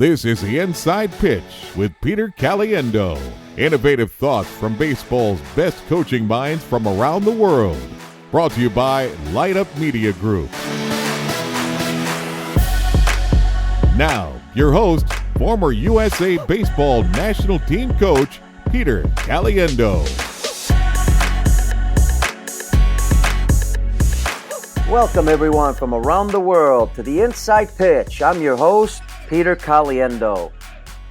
This is the Inside Pitch with Peter Caliendo. Innovative thoughts from baseball's best coaching minds from around the world. Brought to you by Light Up Media Group. Now, your host, former USA Baseball National Team Coach, Peter Caliendo. Welcome, everyone, from around the world to the Inside Pitch. I'm your host, Peter Caliendo.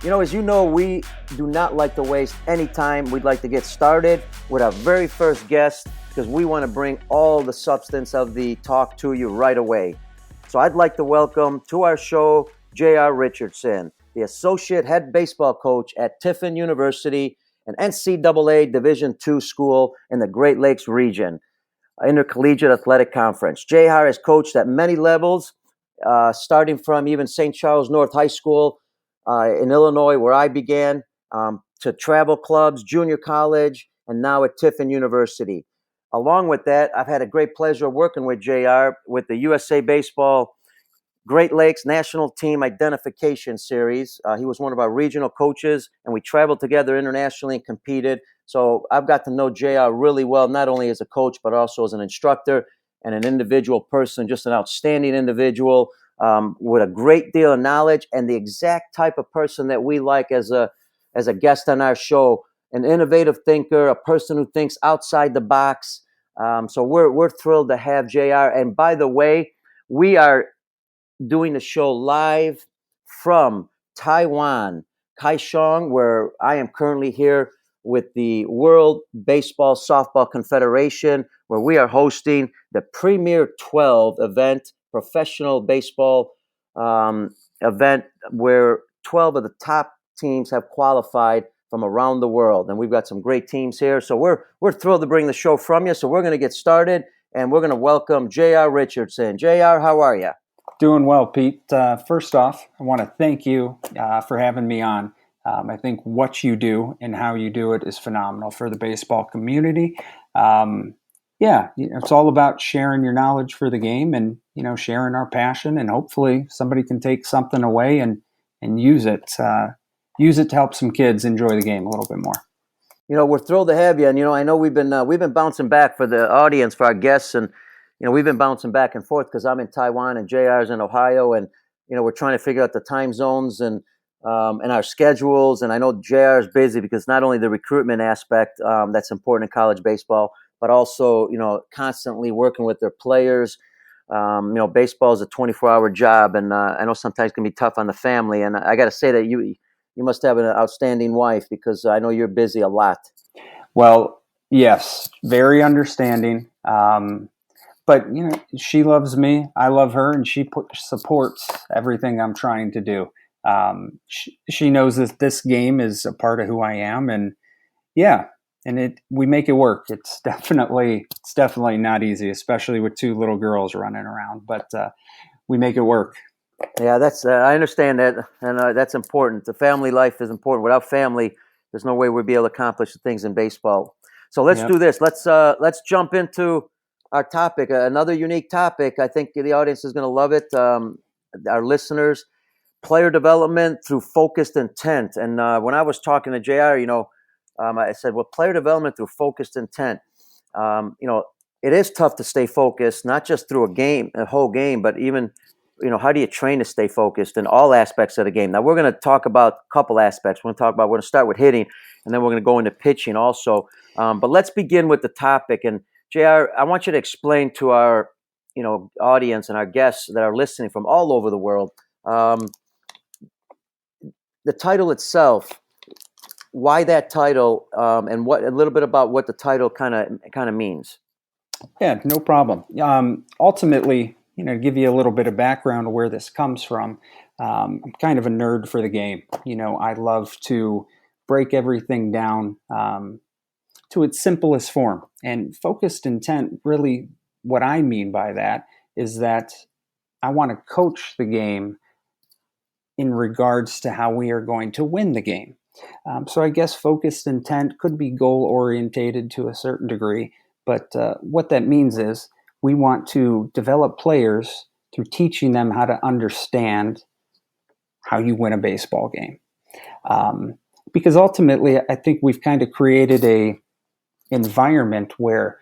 As you know, we do not like to waste any time. We'd like to get started with our very first guest because we want to bring all the substance of the talk to you right away. So I'd like to welcome to our show J.R. Richardson, the Associate Head Baseball Coach at Tiffin University, an NCAA Division II school in the Great Lakes region, Intercollegiate Athletic Conference. J.R. has coached at many levels, starting from even St. Charles North High School in Illinois, where I began, to travel clubs, junior college, and now at Tiffin University. Along with that, I've had a great pleasure working with JR with the USA Baseball Great Lakes National Team Identification Series. He was one of our regional coaches, and we traveled together internationally and competed. So I've got to know JR really well, not only as a coach, but also as an instructor and an individual person, just an outstanding individual with a great deal of knowledge and the exact type of person that we like as a guest on our show, an innovative thinker, a person who thinks outside the box. So we're thrilled to have JR. And by the way, we are doing the show live from Taiwan, Kaohsiung, where I am currently here with the World Baseball Softball Confederation, where we are hosting the Premier 12 event, professional baseball event, where 12 of the top teams have qualified from around the world. And we've got some great teams here. So we're thrilled to bring the show from you. So we're going to get started, and we're going to welcome J.R. Richardson. J.R., how are you? Doing well, Pete. First off, I want to thank you for having me on. I think what you do and how you do it is phenomenal for the baseball community. It's all about sharing your knowledge for the game and, sharing our passion, and hopefully somebody can take something away and use it to help some kids enjoy the game a little bit more. We're thrilled to have you. And, I know we've been bouncing back for the audience, for our guests, and we've been bouncing back and forth because I'm in Taiwan and JR's in Ohio, and we're trying to figure out the time zones and our schedules. And I know JR is busy because not only the recruitment aspect that's important in college baseball, but also constantly working with their players. Baseball is a 24-hour job, and I know sometimes it can be tough on the family. And I got to say that you must have an outstanding wife, because I know you're busy a lot. Well, yes, very understanding. But, she loves me, I love her, and she supports everything I'm trying to do. She knows that this game is a part of who I am, and we make it work. It's definitely not easy, especially with two little girls running around, but we make it work. Yeah, that's I understand that, and that's important. The family life is important. Without family, there's no way we'd be able to accomplish the things in baseball. So let's do this. Let's jump into our topic, another unique topic. I think the audience is going to love it. Our listeners, player development through focused intent. And when I was talking to JR, I said, well, player development through focused intent. It is tough to stay focused, not just through a whole game, but even, how do you train to stay focused in all aspects of the game? Now, we're going to talk about a couple aspects. We're going to start with hitting, and then we're going to go into pitching also. But let's begin with the topic. And JR, I want you to explain to our, audience and our guests that are listening from all over the world, the title itself, why that title, and a little bit about what the title kind of means. Yeah, no problem. Ultimately, to give you a little bit of background of where this comes from, I'm kind of a nerd for the game. I love to break everything down to its simplest form. And focused intent, really what I mean by that is that I want to coach the game in regards to how we are going to win the game. So I guess focused intent could be goal orientated to a certain degree, but what that means is we want to develop players through teaching them how to understand how you win a baseball game. Because ultimately, I think we've kind of created a environment where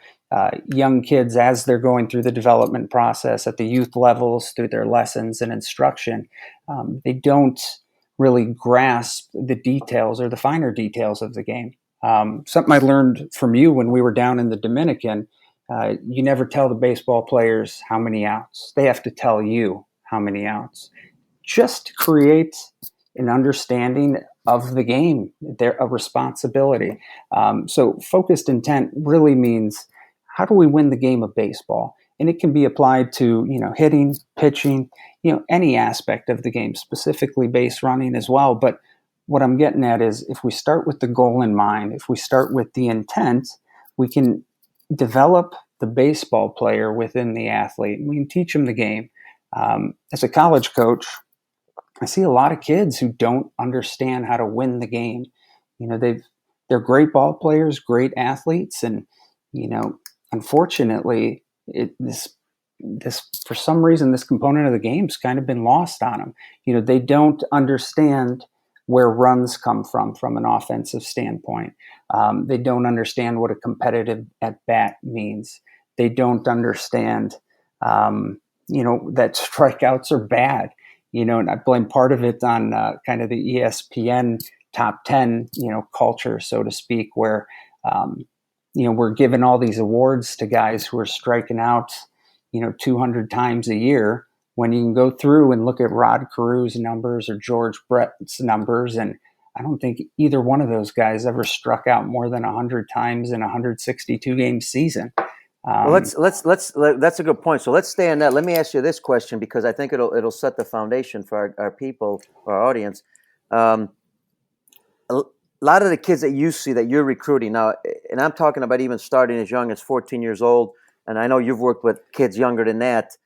young kids, as they're going through the development process at the youth levels, through their lessons and instruction, they don't really grasp the details or the finer details of the game. Something I learned from you when we were down in the Dominican, you never tell the baseball players how many outs. They have to tell you how many outs, just to create an understanding of the game, a responsibility. So focused intent really means, how do we win the game of baseball? And it can be applied to, hitting, pitching, any aspect of the game, specifically base running as well. But what I'm getting at is, if we start with the goal in mind, if we start with the intent, we can develop the baseball player within the athlete. We can teach them the game. As a college coach, I see a lot of kids who don't understand how to win the game. They're great ball players, great athletes, and unfortunately, this for some reason, this component of the game's kind of been lost on them. They don't understand where runs come from an offensive standpoint. They don't understand what a competitive at bat means. They don't understand, that strikeouts are bad. And I blame part of it on kind of the ESPN top 10, culture, so to speak, where, we're giving all these awards to guys who are striking out, 200 times a year, when you can go through and look at Rod Carew's numbers or George Brett's numbers. And I don't think either one of those guys ever struck out more than 100 times in a 162 game season. Well, that's a good point. So let's stay on that. Let me ask you this question, because I think it'll set the foundation for our people, our audience. A lot of the kids that you see that you're recruiting now, and I'm talking about even starting as young as 14 years old, and I know you've worked with kids younger than that.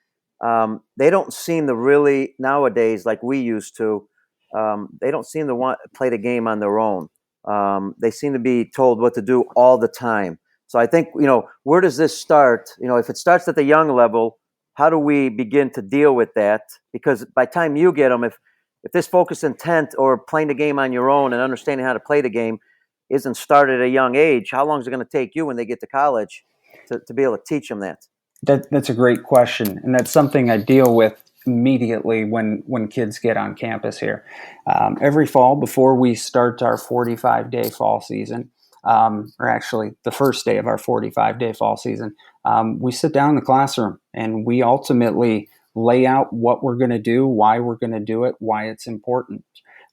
They don't seem to really nowadays, like we used to. They don't seem to want to play the game on their own. They seem to be told what to do all the time. So I think, where does this start? If it starts at the young level, how do we begin to deal with that? Because by the time you get them, if this focused intent or playing the game on your own and understanding how to play the game isn't started at a young age, how long is it going to take you when they get to college to be able to teach them that? That's a great question. And that's something I deal with immediately when kids get on campus here. Every fall, before we start our 45-day fall season, or actually the first day of our 45-day fall season, we sit down in the classroom and we ultimately lay out what we're going to do, why we're going to do it, why it's important.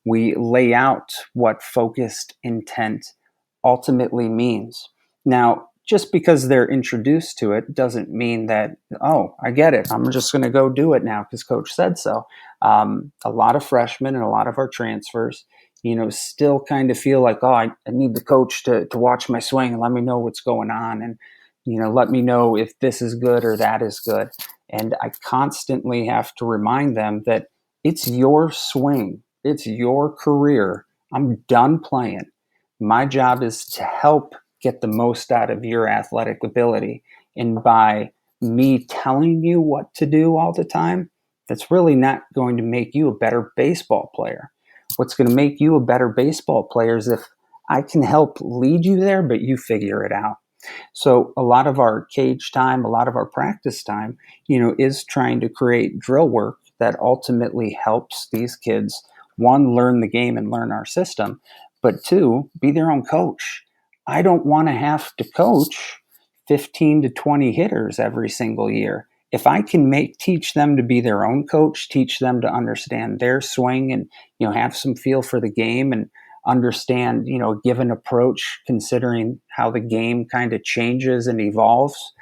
We lay out what focused intent ultimately means. Now, just because they're introduced to it doesn't mean that, oh, I get it, I'm just going to go do it now because coach said so. A lot of freshmen and a lot of our transfers, still kind of feel like, oh, I need the coach to watch my swing and let me know what's going on. And, let me know if this is good or that is good. And I constantly have to remind them that it's your swing. It's your career. I'm done playing. My job is to help get the most out of your athletic ability. And by me telling you what to do all the time, that's really not going to make you a better baseball player. What's going to make you a better baseball player is if I can help lead you there, but you figure it out. So a lot of our cage time, a lot of our practice time, is trying to create drill work that ultimately helps these kids, one, learn the game and learn our system, but two, be their own coach. I don't want to have to coach 15 to 20 hitters every single year. If I can teach them to be their own coach, teach them to understand their swing and, have some feel for the game and understand, a given approach, considering how the game kind of changes and evolves.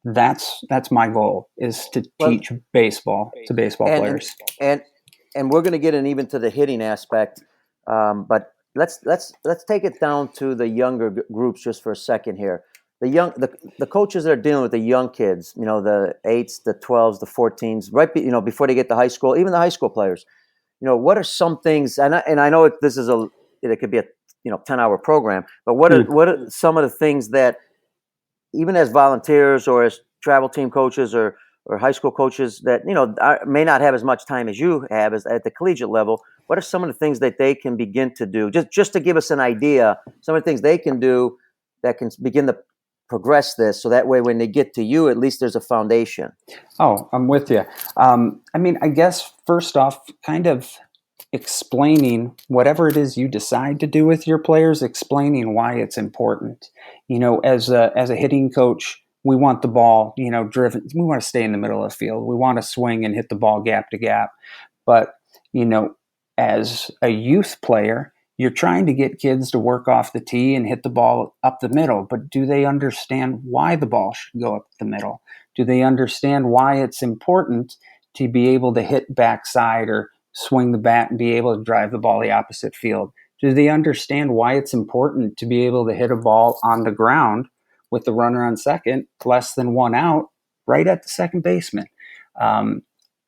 That's my goal, is to teach baseball to baseball players. And we're going to get in even to the hitting aspect, but let's take it down to the younger groups just for a second here. The coaches that are dealing with the young kids, the 8s, the 12s, the 14s, right, before they get to high school, even the high school players. What are some things? And I know it could be a 10-hour program, but what are some of the things that, even as volunteers or as travel team coaches or or high school coaches that, may not have as much time as you have as at the collegiate level, what are some of the things that they can begin to do? Just to give us an idea, some of the things they can do that can begin to progress this, so that way when they get to you, at least there's a foundation. Oh, I'm with you. I guess first off, kind of explaining whatever it is you decide to do with your players, explaining why it's important. As a hitting coach, we want the ball, driven. We want to stay in the middle of the field. We want to swing and hit the ball gap to gap. But, as a youth player, you're trying to get kids to work off the tee and hit the ball up the middle. But do they understand why the ball should go up the middle? Do they understand why it's important to be able to hit backside or swing the bat and be able to drive the ball the opposite field? Do they understand why it's important to be able to hit a ball on the ground with the runner on second, less than one out, right at the second baseman?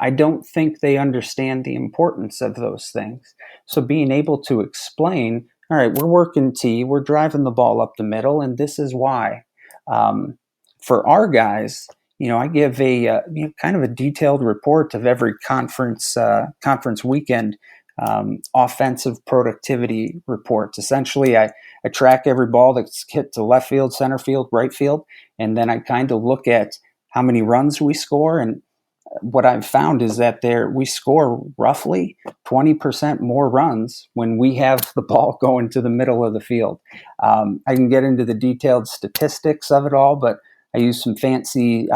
I don't think they understand the importance of those things. So being able to explain, all right, we're working tee, we're driving the ball up the middle, and this is why. For our guys, I give a kind of a detailed report of every conference weekend offensive productivity reports. Essentially, I track every ball that's hit to left field, center field, right field, and then I kind of look at how many runs we score. And what I've found is that we score roughly 20% more runs when we have the ball going to the middle of the field. I can get into the detailed statistics of it all, but I use some fancy,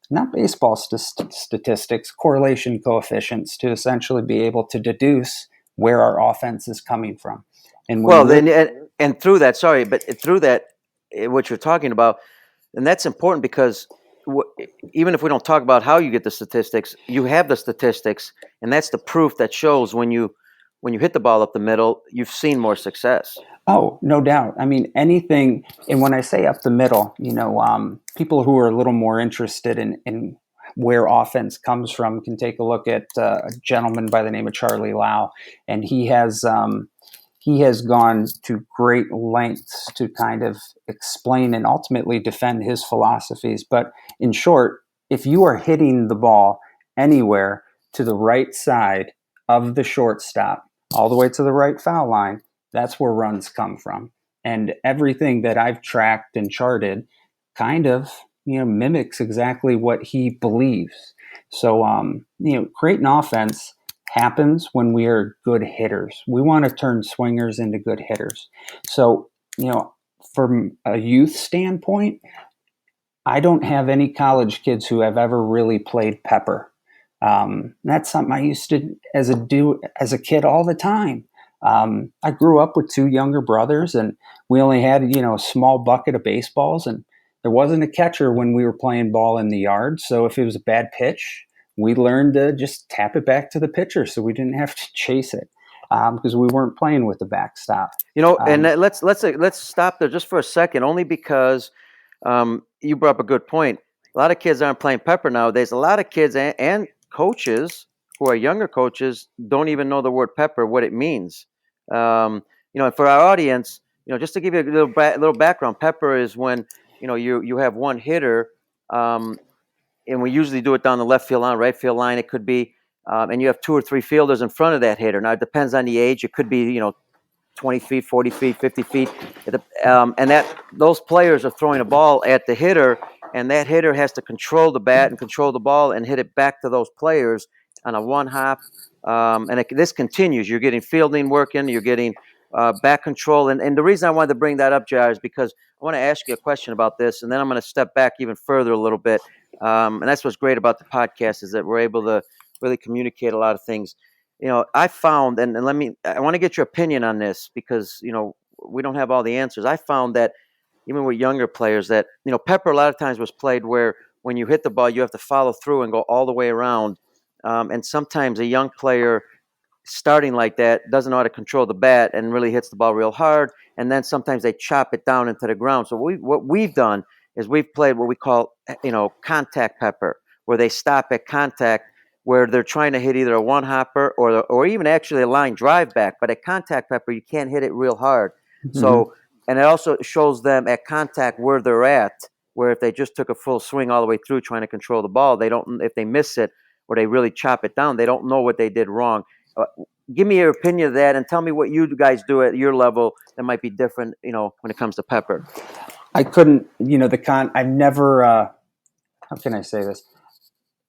not baseball statistics, correlation coefficients to essentially be able to deduce where our offense is coming from. And through that, what you're talking about, and that's important because even if we don't talk about how you get the statistics, you have the statistics, and that's the proof that shows when you hit the ball up the middle, you've seen more success. Oh, no doubt. Anything, and when I say up the middle, people who are a little more interested in where offense comes from can take a look at a gentleman by the name of Charlie Lau, and he has gone to great lengths to kind of explain and ultimately defend his philosophies. But in short, if you are hitting the ball anywhere to the right side of the shortstop, all the way to the right foul line, that's where runs come from. And everything that I've tracked and charted kind of, mimics exactly what he believes. So, creating offense happens when we are good hitters. We want to turn swingers into good hitters. So, from a youth standpoint, I don't have any college kids who have ever really played pepper. That's something I used to as a kid all the time. I grew up with two younger brothers, and we only had a small bucket of baseballs, and there wasn't a catcher when we were playing ball in the yard. So if it was a bad pitch, we learned to just tap it back to the pitcher, so we didn't have to chase it because we weren't playing with the backstop. And let's stop there just for a second, only because you brought up a good point. A lot of kids aren't playing pepper nowadays. A lot of kids and coaches who are younger coaches don't even know the word pepper, what it means. And for our audience, just to give you a little background, pepper is when you have one hitter, and we usually do it down the left field line, right field line. It could be, and you have two or three fielders in front of that hitter. Now it depends on the age. It could be 20 feet, 40 feet, 50 feet, and that those players are throwing a ball at the hitter, and that hitter has to control the bat and control the ball and hit it back to those players on a one hop. This continues. You're getting fielding working. You're getting back control. And the reason I wanted to bring that up, Jar, is because I want to ask you a question about this, and then I'm going to step back even further a little bit. And that's what's great about the podcast, is that we're able to really communicate a lot of things. I found, and I want to get your opinion on this because, we don't have all the answers. I found that even with younger players that, pepper a lot of times was played where when you hit the ball, you have to follow through and go all the way around. And sometimes a young player starting like that doesn't know how to control the bat and really hits the ball real hard. And then sometimes they chop it down into the ground. So what we've done is we've played what we call, contact pepper, where they stop at contact, where they're trying to hit either a one hopper or even actually a line drive back. But at contact pepper, you can't hit it real hard. Mm-hmm. So, and it also shows them at contact where they're at. where if they just took a full swing all the way through trying to control the ball, they don't. If they miss it or they really chop it down, they don't know what they did wrong. Give me your opinion of that, and tell me what you guys do at your level that might be different, when it comes to pepper. I couldn't, I've never, how can I say this?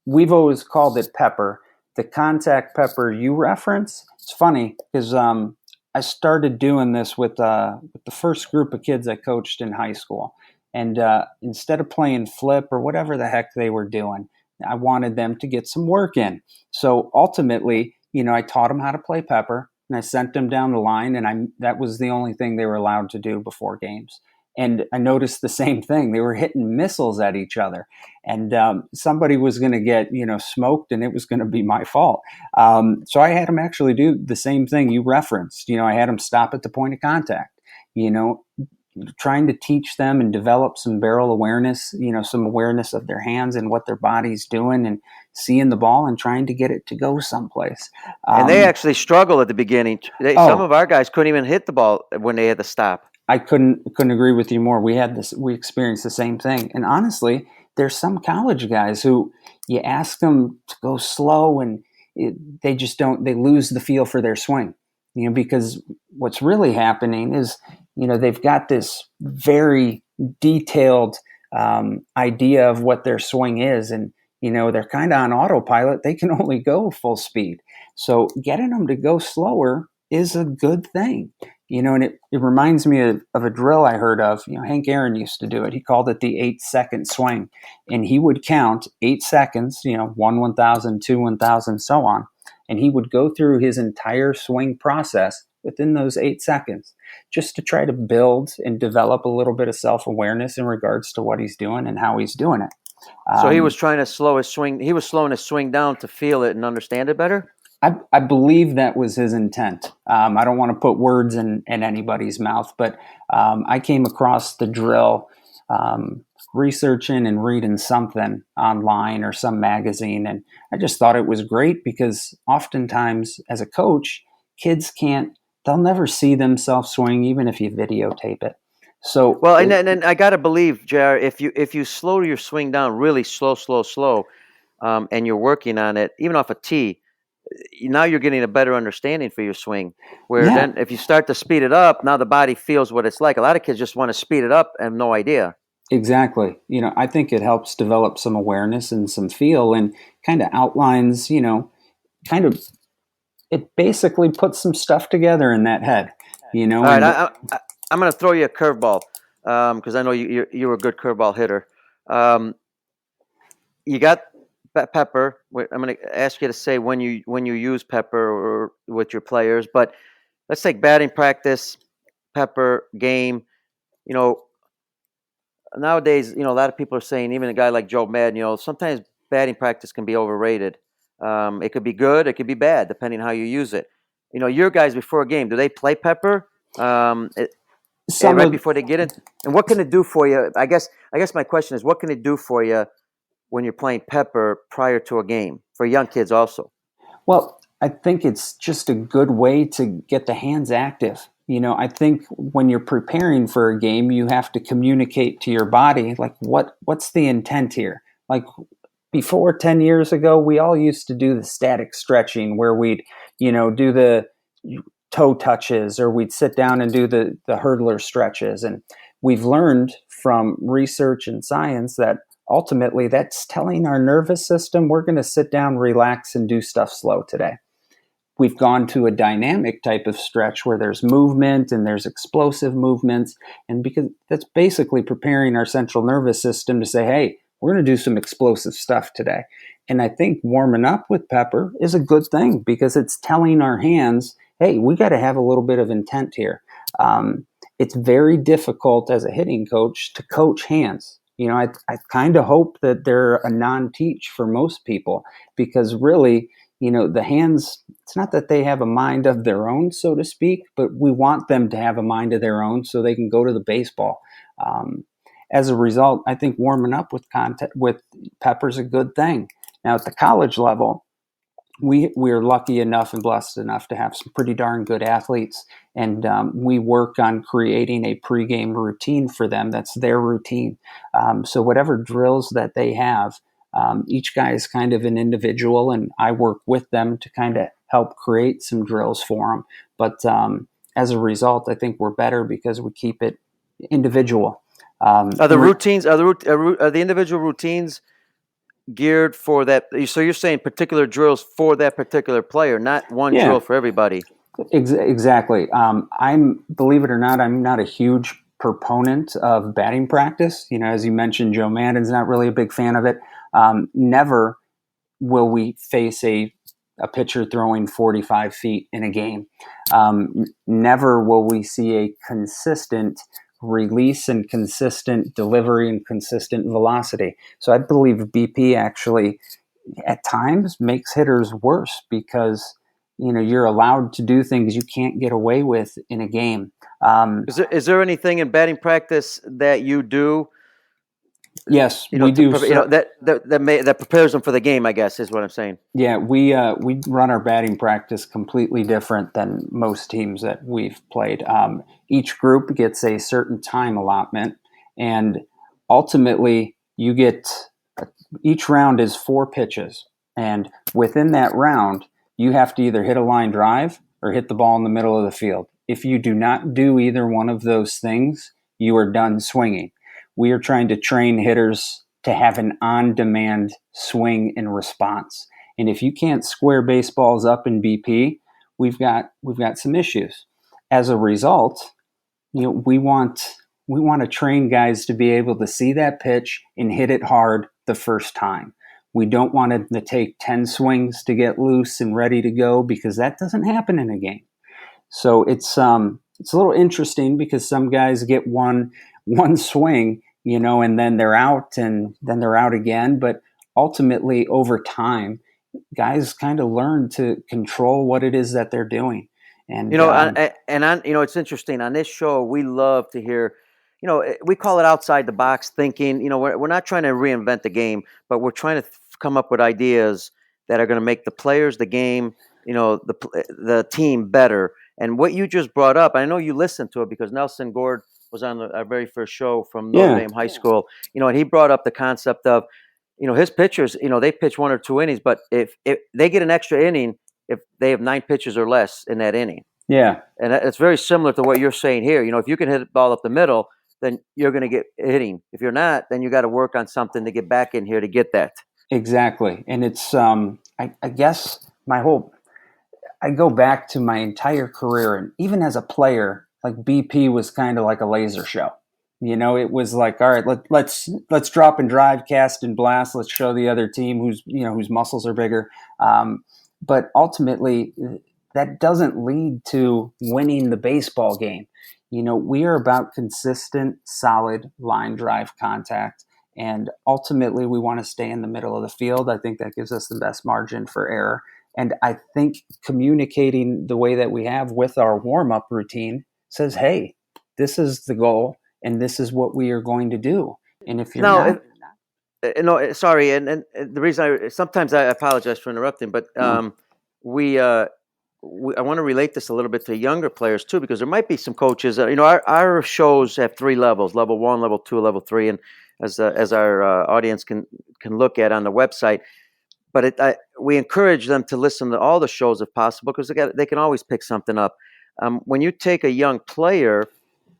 We've always called it pepper. The contact pepper you reference, it's funny because I started doing this with the first group of kids I coached in high school. And instead of playing flip or whatever the heck they were doing, I wanted them to get some work in. So ultimately, I taught them how to play pepper, and I sent them down the line, and that was the only thing they were allowed to do before games. And I noticed the same thing. They were hitting missiles at each other, and somebody was going to get, smoked, and it was going to be my fault. So I had them actually do the same thing you referenced. I had them stop at the point of contact, trying to teach them and develop some barrel awareness, some awareness of their hands and what their body's doing, and seeing the ball and trying to get it to go someplace. And they actually struggle at the beginning. Some of our guys couldn't even hit the ball when they had to stop. I couldn't agree with you more. We experienced the same thing. And honestly, there's some college guys who you ask them to go slow and they just don't, they lose the feel for their swing, because what's really happening is, they've got this very detailed idea of what their swing is. And, they're kind of on autopilot. They can only go full speed. So getting them to go slower is a good thing. And it reminds me of a drill I heard of. Hank Aaron used to do it. He called it the 8-second swing. And he would count 8 seconds, 1 1,000, 2 1,000, so on. And he would go through his entire swing process within those 8 seconds, just to try to build and develop a little bit of self-awareness in regards to what he's doing and how he's doing it. So he was trying to slow his swing. He was slowing his swing down to feel it and understand it better? I believe that was his intent. I don't want to put words in anybody's mouth, but I came across the drill researching and reading something online or some magazine, and I just thought it was great because oftentimes as a coach, kids they'll never see themselves swing even if you videotape it. So well, and I got to believe, JR, if you slow your swing down really slow, and you're working on it, even off a tee, now you're getting a better understanding for your swing. Where then if you start to speed it up, now the body feels what it's like. A lot of kids just want to speed it up and have no idea. Exactly. I think it helps develop some awareness and some feel, and kind of outlines, it basically puts some stuff together in that head, All right, I'm going to throw you a curveball because I know you're a good curveball hitter. You got pepper. I'm going to ask you to say when you use pepper or with your players, but let's take batting practice, pepper, game. Nowadays, a lot of people are saying, even a guy like Joe Madden, sometimes batting practice can be overrated. It could be good, it could be bad, depending on how you use it. Your guys before a game, do they play pepper before they get it? And what can it do for you? I guess my question is, what can it do for you when you're playing pepper prior to a game for young kids also? Well, I think it's just a good way to get the hands active. I think when you're preparing for a game, you have to communicate to your body, like what's the intent here? Like before 10 years ago, we all used to do the static stretching where we'd, do the toe touches, or we'd sit down and do the hurdler stretches. And we've learned from research and science that ultimately that's telling our nervous system we're going to sit down, relax, and do stuff slow today. We've gone to a dynamic type of stretch where there's movement and there's explosive movements. And because that's basically preparing our central nervous system to say, hey, we're going to do some explosive stuff today. And I think warming up with pepper is a good thing because it's telling our hands, hey, we got to have a little bit of intent here. It's very difficult as a hitting coach to coach hands. I kind of hope that they're a non-teach for most people because really, the hands, it's not that they have a mind of their own, so to speak, but we want them to have a mind of their own so they can go to the baseball. As a result, I think warming up with pepper's a good thing. Now, at the college level, we're lucky enough and blessed enough to have some pretty darn good athletes, and we work on creating a pregame routine for them. That's their routine. So whatever drills that they have, each guy is kind of an individual, and I work with them to kind of help create some drills for them. But as a result, I think we're better because we keep it individual. Are the routines are the individual routines geared for that? So you're saying particular drills for that particular player, not one drill for everybody. Exactly. I'm, believe it or not, I'm not a huge proponent of batting practice. As you mentioned, Joe Maddon's not really a big fan of it. Never will we face a pitcher throwing 45 feet in a game. Never will we see a consistent release and consistent delivery and consistent velocity. So I believe BP actually at times makes hitters worse because you're allowed to do things you can't get away with in a game. Is there anything in batting practice that you do? Yes, we do. That prepares them for the game, I guess, is what I'm saying. Yeah, we run our batting practice completely different than most teams that we've played. Each group gets a certain time allotment, and ultimately you get each round is 4 pitches, and within that round you have to either hit a line drive or hit the ball in the middle of the field. If you do not do either one of those things, you are done swinging. We are trying to train hitters to have an on-demand swing and response. And if you can't square baseballs up in BP, we've got some issues. As a result, we want to train guys to be able to see that pitch and hit it hard the first time. We don't want them to take 10 swings to get loose and ready to go because that doesn't happen in a game. So it's a little interesting because some guys get one swing, and then they're out and then they're out again. But ultimately, over time, guys kind of learn to control what it is that they're doing. And it's interesting on this show. We love to hear, we call it outside the box thinking. We're not trying to reinvent the game, but we're trying to come up with ideas that are going to make the players, the game, the team better. And what you just brought up, I know you listened to it because Nelson Gord was on our very first show from Notre Dame High School, and he brought up the concept of, his pitchers, they pitch 1 or 2 innings, but if they get an extra inning, if they have 9 pitches or less in that inning. Yeah. And it's very similar to what you're saying here. If you can hit the ball up the middle, then you're going to get hitting. If you're not, then you got to work on something to get back in here to get that. Exactly. And it's, I guess I go back to my entire career, and even as a player, like BP was kind of like a laser show. It was like, all right, let's drop and drive, cast and blast. Let's show the other team whose muscles are bigger. But ultimately, that doesn't lead to winning the baseball game. We are about consistent, solid line drive contact. And ultimately, we want to stay in the middle of the field. I think that gives us the best margin for error. And I think communicating the way that we have with our warm-up routine says, hey, this is the goal, and this is what we are going to do. And if you're sorry, and the reason sometimes I apologize for interrupting, but I want to relate this a little bit to younger players too, because there might be some coaches. Our shows have 3 levels: level 1, level 2, level 3, and as our audience can look at on the website. But we encourage them to listen to all the shows if possible, because they can always pick something up. When you take a young player,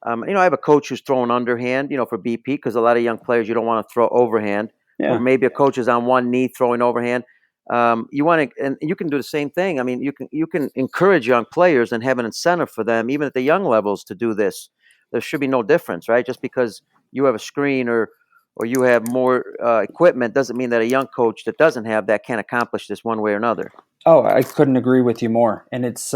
I have a coach who's throwing underhand, for BP, because a lot of young players you don't want to throw overhand, or maybe a coach is on one knee throwing overhand. You want to, and you can do the same thing. I mean, you can encourage young players and have an incentive for them, even at the young levels, to do this. There should be no difference, right? Just because you have a screen or you have more equipment doesn't mean that a young coach that doesn't have that can't accomplish this one way or another. Oh, I couldn't agree with you more. And it's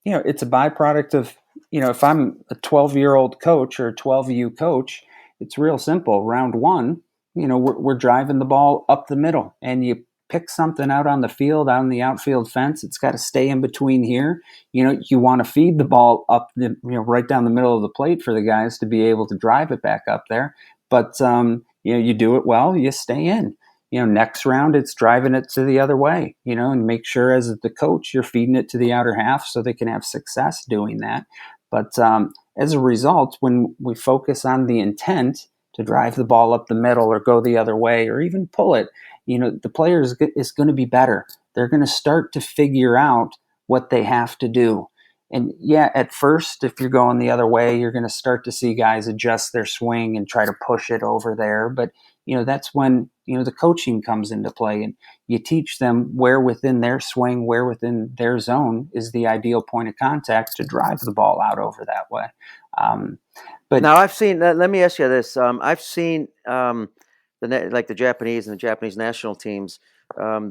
it's a byproduct of, if I'm a 12-year-old coach or a 12U coach, it's real simple. Round 1, we're driving the ball up the middle, and you pick something out on the field, out on the outfield fence. It's got to stay in between here. You want to feed the ball up, right down the middle of the plate for the guys to be able to drive it back up there. But you do it well, you stay in. next round it's driving it to the other way, and make sure as the coach you're feeding it to the outer half so they can have success doing that. But as a result, when we focus on the intent to drive the ball up the middle or go the other way or even pull it, the player is going to be better. They're going to start to figure out what they have to do. And yeah, at first, if you're going the other way, you're going to start to see guys adjust their swing and try to push it over there. But, that's when, the coaching comes into play, and you teach them where within their swing, where within their zone is the ideal point of contact to drive the ball out over that way. But now I've seen, let me ask you this. I've seen like the Japanese and the Japanese national teams,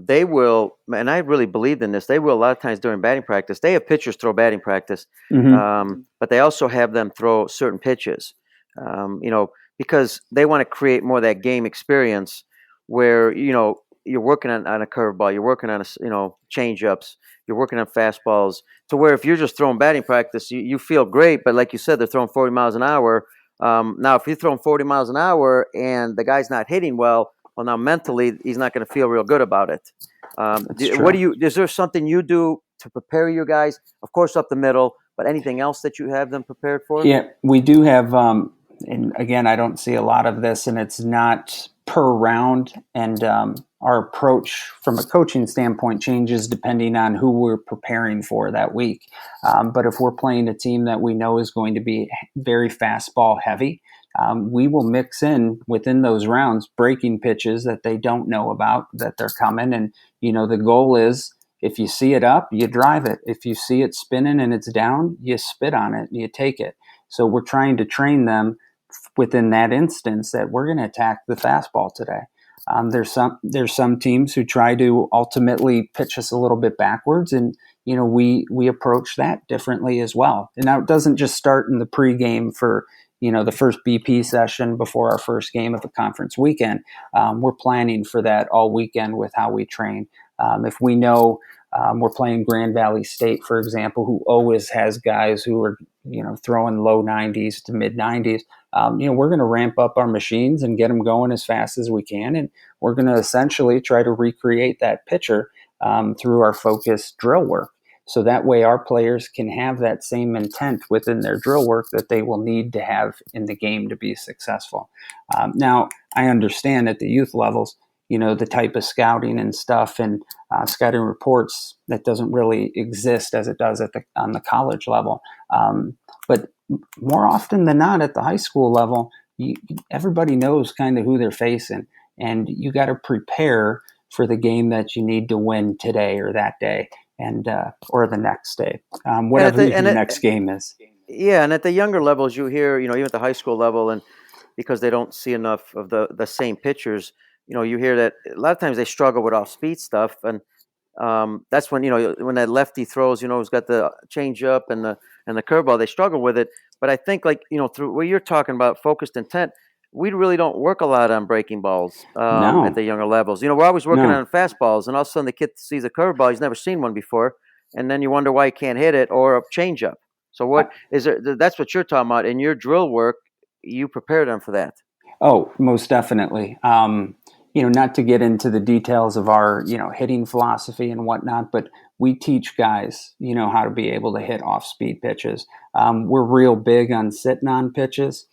they will, and I really believed in this, they will a lot of times during batting practice, they have pitchers throw batting practice, but they also have them throw certain pitches, because they want to create more of that game experience where, you're working on a curveball, you're working on, change ups, you're working on fastballs, to where if you're just throwing batting practice, you feel great, but like you said, they're throwing 40 miles an hour. Now, if you're throwing 40 miles an hour and the guy's not hitting well, now mentally he's not going to feel real good about it. Is there something you do to prepare your guys? Of course, up the middle, but anything else that you have them prepared for? Yeah, we do have, and again, I don't see a lot of this, and it's not per round, and our approach from a coaching standpoint changes depending on who we're preparing for that week. But if we're playing a team that we know is going to be very fastball heavy, we will mix in within those rounds breaking pitches that they don't know about, that they're coming. And, the goal is, if you see it up, you drive it. If you see it spinning and it's down, you spit on it and you take it. So we're trying to train them within that instance that we're going to attack the fastball today. There's some teams who try to ultimately pitch us a little bit backwards, and we approach that differently as well. And now it doesn't just start in the pregame for the first BP session before our first game of the conference weekend. We're planning for that all weekend with how we train. If we know we're playing Grand Valley State, for example, who always has guys who are throwing low 90s to mid 90s. We're going to ramp up our machines and get them going as fast as we can, and we're going to essentially try to recreate that pitcher through our focused drill work. So that way our players can have that same intent within their drill work that they will need to have in the game to be successful. Now, I understand at the youth levels, the type of scouting and stuff and scouting reports that doesn't really exist as it does on the college level. But more often than not at the high school level, everybody knows kind of who they're facing, and you got to prepare for the game that you need to win today or that day, and or the next day, whatever the next game is. Yeah, and at the younger levels, you hear, even at the high school level, and because they don't see enough of the same pitchers, you hear that a lot of times they struggle with off-speed stuff, and that's when when that lefty throws, who's got the changeup and the curveball, they struggle with it. But I think, through what you're talking about, focused intent, we really don't work a lot on breaking balls at the younger levels. We're always working on fastballs, and all of a sudden the kid sees a curveball, he's never seen one before, and then you wonder why he can't hit it, or a changeup. So what is there? That's what you're talking about in your drill work. You prepare them for that. Oh, most definitely. Not to get into the details of our, hitting philosophy and whatnot, but we teach guys, how to be able to hit off-speed pitches. We're real big on sitting on pitches.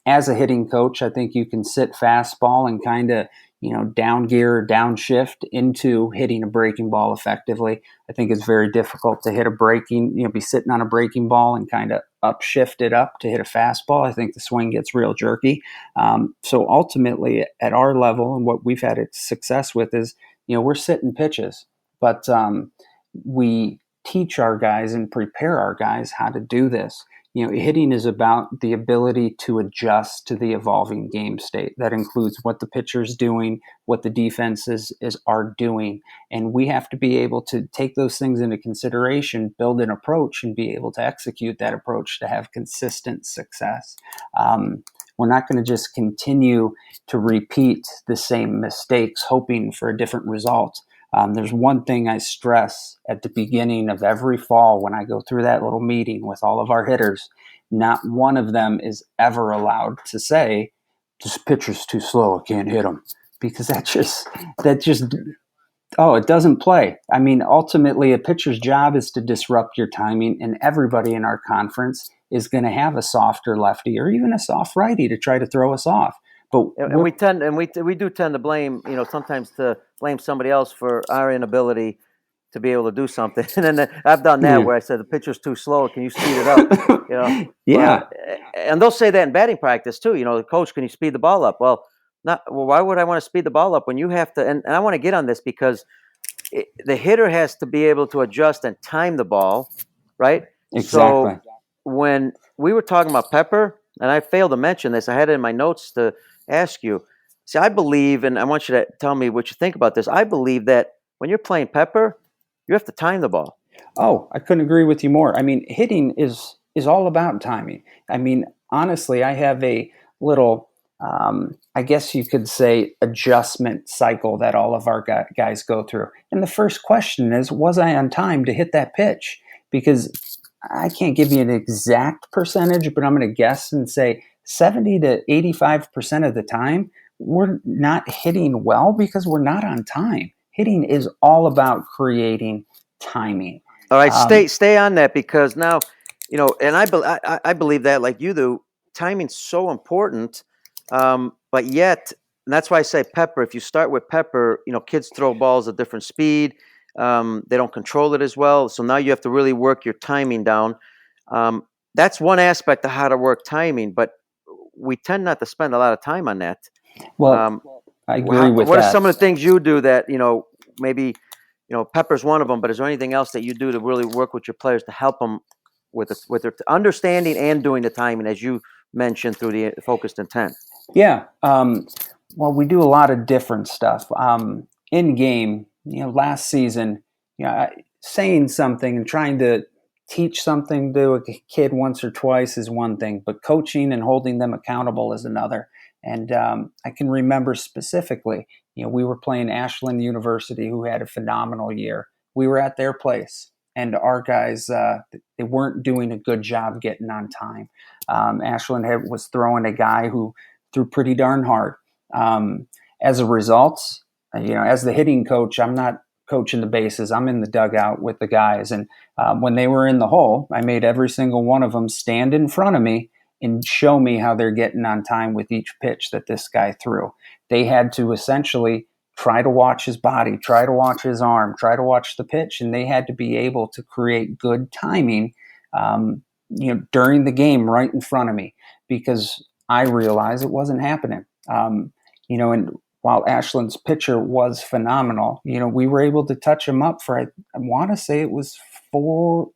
As a hitting coach, I think you can sit fastball and kind of, down gear, downshift into hitting a breaking ball effectively. I think it's very difficult to hit a breaking, be sitting on a breaking ball and kind of upshift it up to hit a fastball. I think the swing gets real jerky. So ultimately at our level, and what we've had success with is, we're sitting pitches, but we teach our guys and prepare our guys how to do this. Hitting is about the ability to adjust to the evolving game state. That includes what the pitcher's doing, what the defenses are doing. And we have to be able to take those things into consideration, build an approach, and be able to execute that approach to have consistent success. We're not going to just continue to repeat the same mistakes, hoping for a different result. There's one thing I stress at the beginning of every fall when I go through that little meeting with all of our hitters. Not one of them is ever allowed to say, this pitcher's too slow, I can't hit him. because that just oh, it doesn't play. I mean, ultimately, a pitcher's job is to disrupt your timing, and everybody in our conference is going to have a softer lefty or even a soft righty to try to throw us off. But And we do tend to blame, sometimes to blame somebody else for our inability to be able to do something. And then I've done that where I said the pitcher's too slow. Can you speed it up? Yeah. And they'll say that in batting practice too. The coach, can you speed the ball up? Well, why would I want to speed the ball up when you have to? And I want to get on this because the hitter has to be able to adjust and time the ball, right? Exactly. So when we were talking about Pepper, and I failed to mention this, I had it in my notes to ask you. See, I believe, and I want you to tell me what you think about this. I believe that when you're playing Pepper, you have to time the ball. Oh, I couldn't agree with you more. I mean, hitting is all about timing. I mean, honestly, I have a little, I guess you could say, adjustment cycle that all of our guys go through. And the first question is, was I on time to hit that pitch? Because I can't give you an exact percentage, but I'm going to guess and say 70 to 85% of the time, we're not hitting well because we're not on time. Hitting is all about creating timing. All right, stay on that because now, and I believe that like you do, timing's so important. But yet, and that's why I say Pepper. If you start with Pepper, kids throw balls at different speed. They don't control it as well. So now you have to really work your timing down. That's one aspect of how to work timing, but we tend not to spend a lot of time on that. Well, I agree with that. What are some of the things you do that, maybe, Pepper's one of them, but is there anything else that you do to really work with your players to help them with their understanding and doing the timing, as you mentioned, through the focused intent? Yeah. Well, we do a lot of different stuff. In game, last season, saying something and trying to teach something to a kid once or twice is one thing, but coaching and holding them accountable is another. And I can remember specifically, we were playing Ashland University, who had a phenomenal year. We were at their place, and our guys, they weren't doing a good job getting on time. Ashland was throwing a guy who threw pretty darn hard. As a result, as the hitting coach, I'm not coaching the bases. I'm in the dugout with the guys. And when they were in the hole, I made every single one of them stand in front of me and show me how they're getting on time with each pitch that this guy threw. They had to essentially try to watch his body, try to watch his arm, try to watch the pitch, and they had to be able to create good timing during the game right in front of me, because I realized it wasn't happening. And while Ashland's pitcher was phenomenal, we were able to touch him up for, I want to say it was 4,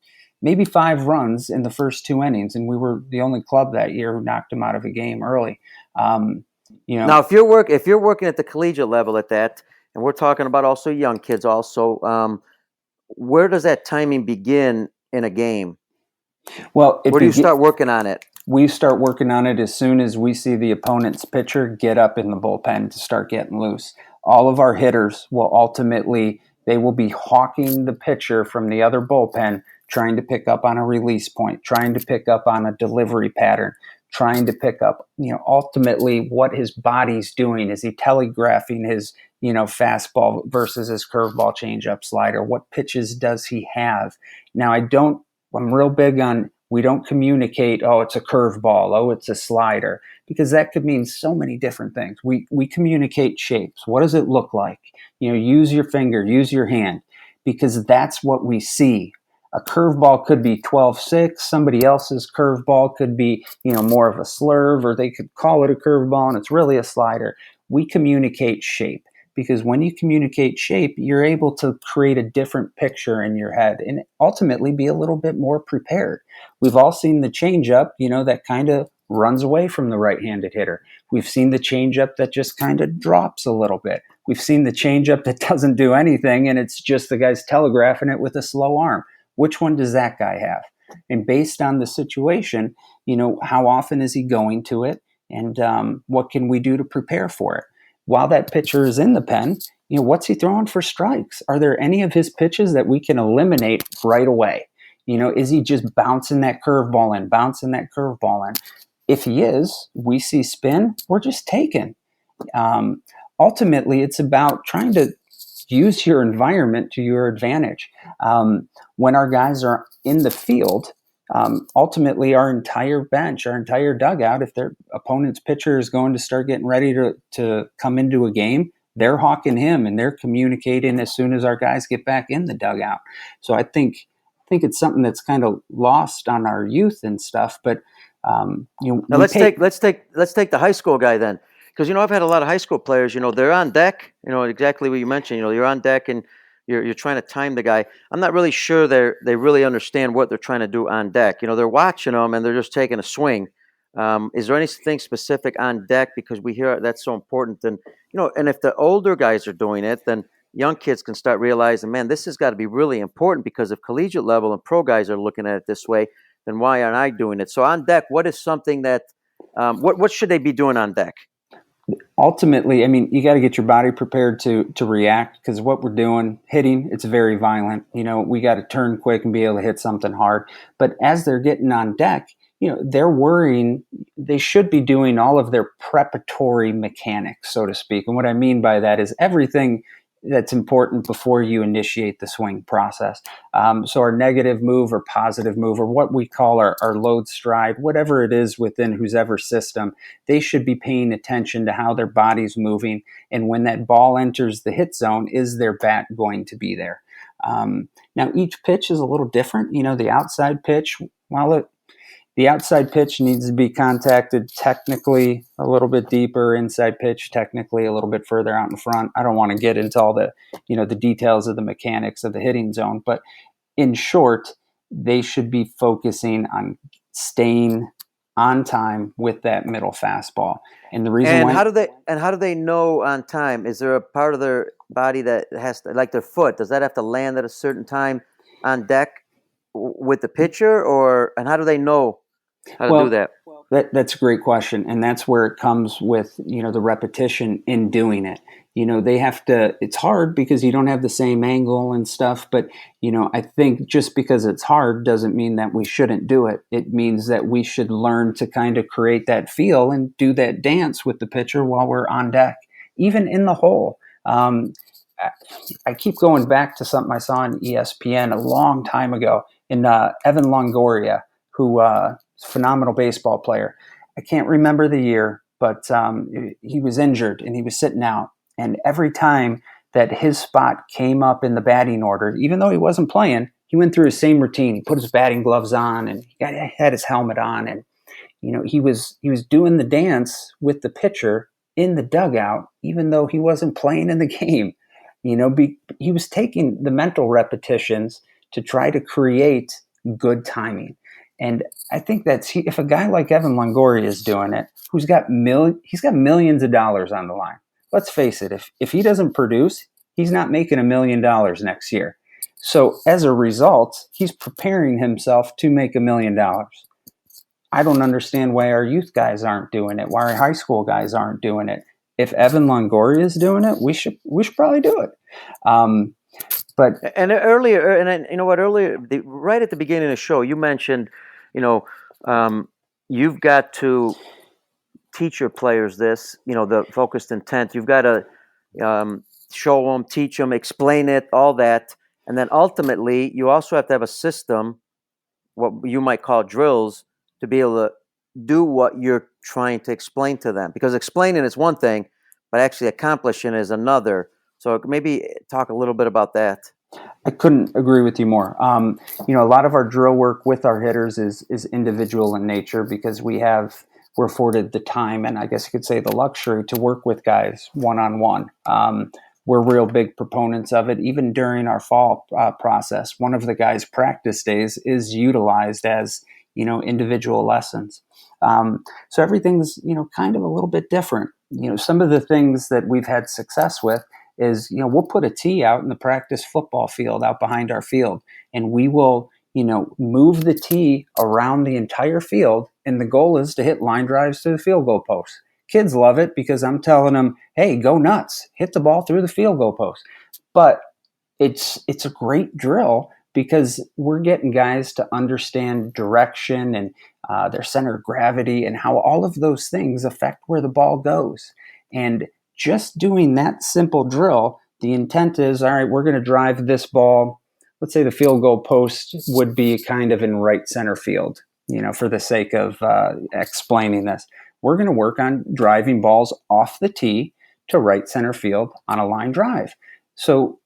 maybe 5 runs in the first 2 innings, and we were the only club that year who knocked him out of a game early. Now, if you're working at the collegiate level at that, and we're talking about also young kids also, where does that timing begin in a game? Well, where do you start working on it? We start working on it as soon as we see the opponent's pitcher get up in the bullpen to start getting loose. All of our hitters will ultimately, they will be hawking the pitcher from the other bullpen, trying to pick up on a release point, trying to pick up on a delivery pattern, trying to pick up, ultimately what his body's doing. Is he telegraphing his, fastball versus his curveball, changeup, slider? What pitches does he have? Now, I'm real big on, we don't communicate, oh, it's a curveball, oh, it's a slider, because that could mean so many different things. We communicate shapes. What does it look like? Use your finger, use your hand, because that's what we see. A curveball could be 12-6. Somebody else's curveball could be, more of a slurve, or they could call it a curveball and it's really a slider. We communicate shape, because when you communicate shape, you're able to create a different picture in your head and ultimately be a little bit more prepared. We've all seen the changeup, that kind of runs away from the right-handed hitter. We've seen the changeup that just kind of drops a little bit. We've seen the changeup that doesn't do anything, and it's just the guy's telegraphing it with a slow arm. Which one does that guy have? And based on the situation, how often is he going to it? And what can we do to prepare for it? While that pitcher is in the pen, what's he throwing for strikes? Are there any of his pitches that we can eliminate right away? Is he just bouncing that curveball in? If he is, we see spin, we're just taking. ultimately, it's about trying to use your environment to your advantage. When our guys are in the field, ultimately our entire bench, our entire dugout, if their opponent's pitcher is going to start getting ready to come into a game, they're hawking him and they're communicating as soon as our guys get back in the dugout. So I think it's something that's kind of lost on our youth and stuff. But now let's take the high school guy then, because I've had a lot of high school players. They're on deck. Exactly what you mentioned. You're on deck and you're trying to time the guy. I'm not really sure they really understand what they're trying to do on deck. They're watching them and they're just taking a swing. Is there anything specific on deck? Because we hear that's so important. And and if the older guys are doing it, then young kids can start realizing, man, this has got to be really important, because if collegiate level and pro guys are looking at it this way, then why aren't I doing it? So on deck, what is something that what should they be doing on deck? Ultimately, I mean, you got to get your body prepared to react, because what we're doing, hitting, it's very violent. We got to turn quick and be able to hit something hard. But as they're getting on deck, they're worrying. They should be doing all of their preparatory mechanics, so to speak. And what I mean by that is everything that's important before you initiate the swing process. So our negative move or positive move, or what we call our load stride, whatever it is within whoever system, they should be paying attention to how their body's moving. And when that ball enters the hit zone, is their bat going to be there? Now, each pitch is a little different. The outside pitch, the outside pitch needs to be contacted technically a little bit deeper. Inside pitch technically a little bit further out in front. I don't want to get into all the the details of the mechanics of the hitting zone, but in short, they should be focusing on staying on time with that middle fastball. And the reason how do they know on time? Is there a part of their body that has to, like their foot, does that have to land at a certain time on deck with the pitcher, and how do they know how to do that? That's a great question. And that's where it comes with, the repetition in doing it. They have to, it's hard because you don't have the same angle and stuff. But, I think just because it's hard doesn't mean that we shouldn't do it. It means that we should learn to kind of create that feel and do that dance with the pitcher while we're on deck, even in the hole. I keep going back to something I saw on ESPN a long time ago in Evan Longoria, who phenomenal baseball player. I can't remember the year, but he was injured and he was sitting out. And every time that his spot came up in the batting order, even though he wasn't playing, he went through his same routine. He put his batting gloves on and he had his helmet on, and he was doing the dance with the pitcher in the dugout, even though he wasn't playing in the game. He was taking the mental repetitions to try to create good timing. And I think if a guy like Evan Longoria is doing it, he's got millions of dollars on the line. Let's face it, if he doesn't produce, he's not making $1 million next year. So as a result, he's preparing himself to make $1 million. I don't understand why our youth guys aren't doing it, why our high school guys aren't doing it. If Evan Longoria is doing it, we should probably do it. But earlier, right at the beginning of the show, you mentioned, you've got to teach your players this, the focused intent. You've got to show them, teach them, explain it, all that. And then ultimately, you also have to have a system, what you might call drills, to be able to do what you're trying to explain to them. Because explaining is one thing, but actually accomplishing is another. So maybe talk a little bit about that. I couldn't agree with you more. A lot of our drill work with our hitters is individual in nature, because we're afforded the time and I guess you could say the luxury to work with guys one-on-one. We're real big proponents of it. Even during our fall process, one of the guys' practice days is utilized as, individual lessons. So everything's, kind of a little bit different. Some of the things that we've had success with is, we'll put a tee out in the practice football field out behind our field, and we will, move the tee around the entire field. And the goal is to hit line drives to the field goal post. Kids love it because I'm telling them, hey, go nuts, hit the ball through the field goal post. But it's a great drill because we're getting guys to understand direction and their center of gravity and how all of those things affect where the ball goes. And just doing that simple drill, the intent is, all right, we're going to drive this ball. Let's say the field goal post would be kind of in right center field, for the sake of explaining this. We're going to work on driving balls off the tee to right center field on a line drive. So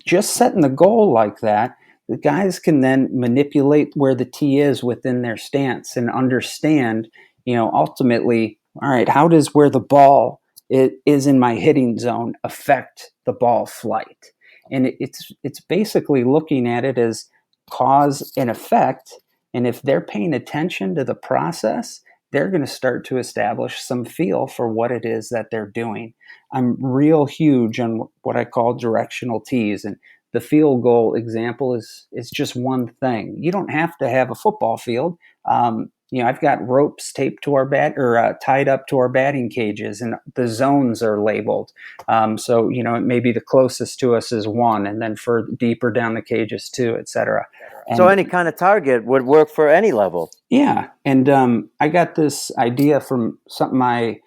just setting the goal like that, the guys can then manipulate where the tee is within their stance and understand, ultimately, all right, how does where the ball is in my hitting zone affect the ball flight? And it's basically looking at it as cause and effect. And if they're paying attention to the process, they're going to start to establish some feel for what it is that they're doing. I'm real huge on what I call directional tees, and the field goal example is just one thing. You don't have to have a football field. I've got ropes taped to our tied up to our batting cages, and the zones are labeled. So it may be the closest to us is 1, and then for deeper down the cages 2, etc. So any kind of target would work for any level. Yeah, and I got this idea from something I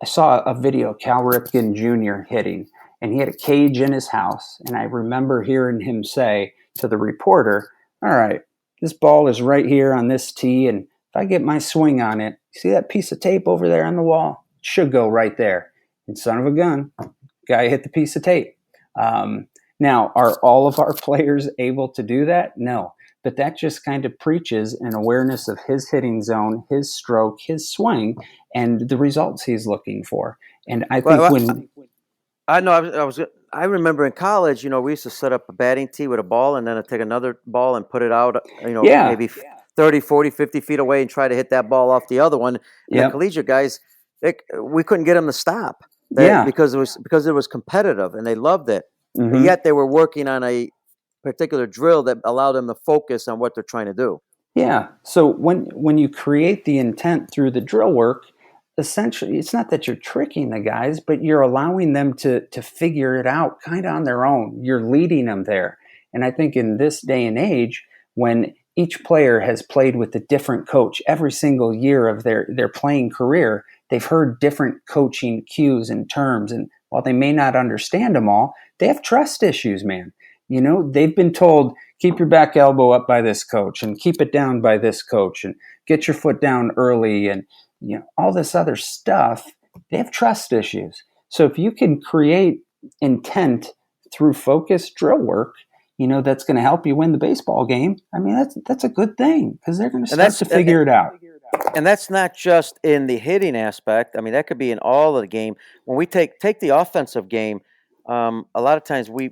saw a video of Cal Ripken Jr. hitting, and he had a cage in his house, and I remember hearing him say to the reporter, all right, this ball is right here on this tee, and if I get my swing on it, see that piece of tape over there on the wall? It should go right there. And son of a gun, guy hit the piece of tape. Now, are all of our players able to do that? No. But that just kind of preaches an awareness of his hitting zone, his stroke, his swing, and the results he's looking for. And I think I remember in college, we used to set up a batting tee with a ball and then I'd take another ball and put it out, maybe 30, 40, 50 feet away and try to hit that ball off the other one. And the collegiate guys, we couldn't get them to stop because it was competitive and they loved it. Mm-hmm. And yet they were working on a particular drill that allowed them to focus on what they're trying to do. Yeah. So when you create the intent through the drill work, essentially, it's not that you're tricking the guys, but you're allowing them to figure it out kind of on their own. You're leading them there. And I think in this day and age, when each player has played with a different coach every single year of their playing career, they've heard different coaching cues and terms. And while they may not understand them all, they have trust issues, man. They've been told, keep your back elbow up by this coach and keep it down by this coach and get your foot down early and all this other stuff. They have trust issues. So if you can create intent through focused drill work, that's going to help you win the baseball game. I mean, that's a good thing because they're going to start to figure it out. And that's not just in the hitting aspect. I mean, that could be in all of the game. When we take the offensive game, a lot of times we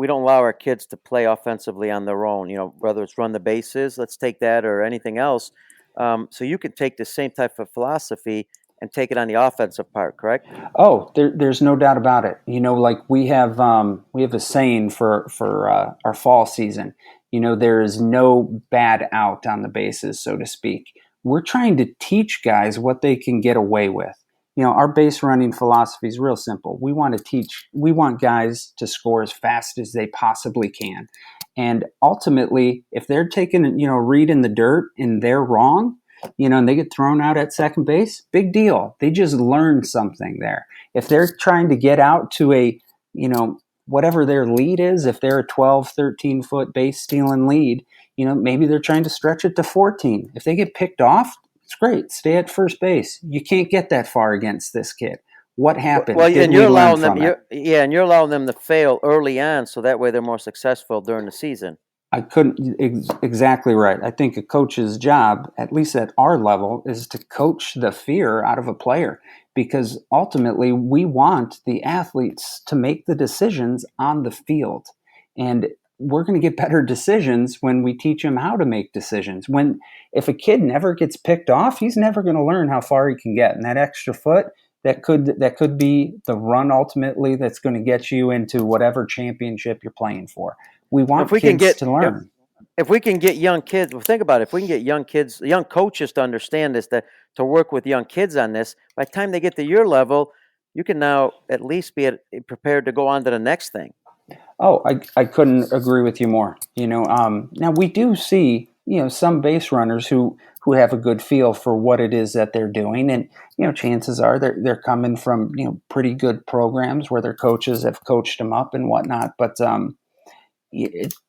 don't allow our kids to play offensively on their own, whether it's run the bases, let's take that, or anything else. So you could take the same type of philosophy and take it on the offensive part, correct? Oh, there's no doubt about it. Like we have a saying for our fall season. There is no bad out on the bases, so to speak. We're trying to teach guys what they can get away with. Our base running philosophy is real simple. We want guys to score as fast as they possibly can. And ultimately, if they're taking, read in the dirt and they're wrong, and they get thrown out at second base, big deal. They just learned something there. If they're trying to get out to a, whatever their lead is, if they're a 12, 13 foot base stealing lead, maybe they're trying to stretch it to 14. If they get picked off, it's great. Stay at first base. You can't get that far against this kid. What happened? Well, and you're allowing them. And you're allowing them to fail early on, so that way they're more successful during the season. I couldn't exactly right. I think a coach's job, at least at our level, is to coach the fear out of a player, because ultimately we want the athletes to make the decisions on the field, and we're going to get better decisions when we teach them how to make decisions. If a kid never gets picked off, he's never going to learn how far he can get, and that extra foot. That could be the run ultimately that's going to get you into whatever championship you're playing for. We want kids to learn. If we can get young kids, well, think about it. If we can get young coaches to understand this, to work with young kids on this, by the time they get to your level, you can now at least be prepared to go on to the next thing. Oh, I couldn't agree with you more. Now we do see some base runners who have a good feel for what it is that they're doing, and chances are they're coming from pretty good programs where their coaches have coached them up and whatnot. But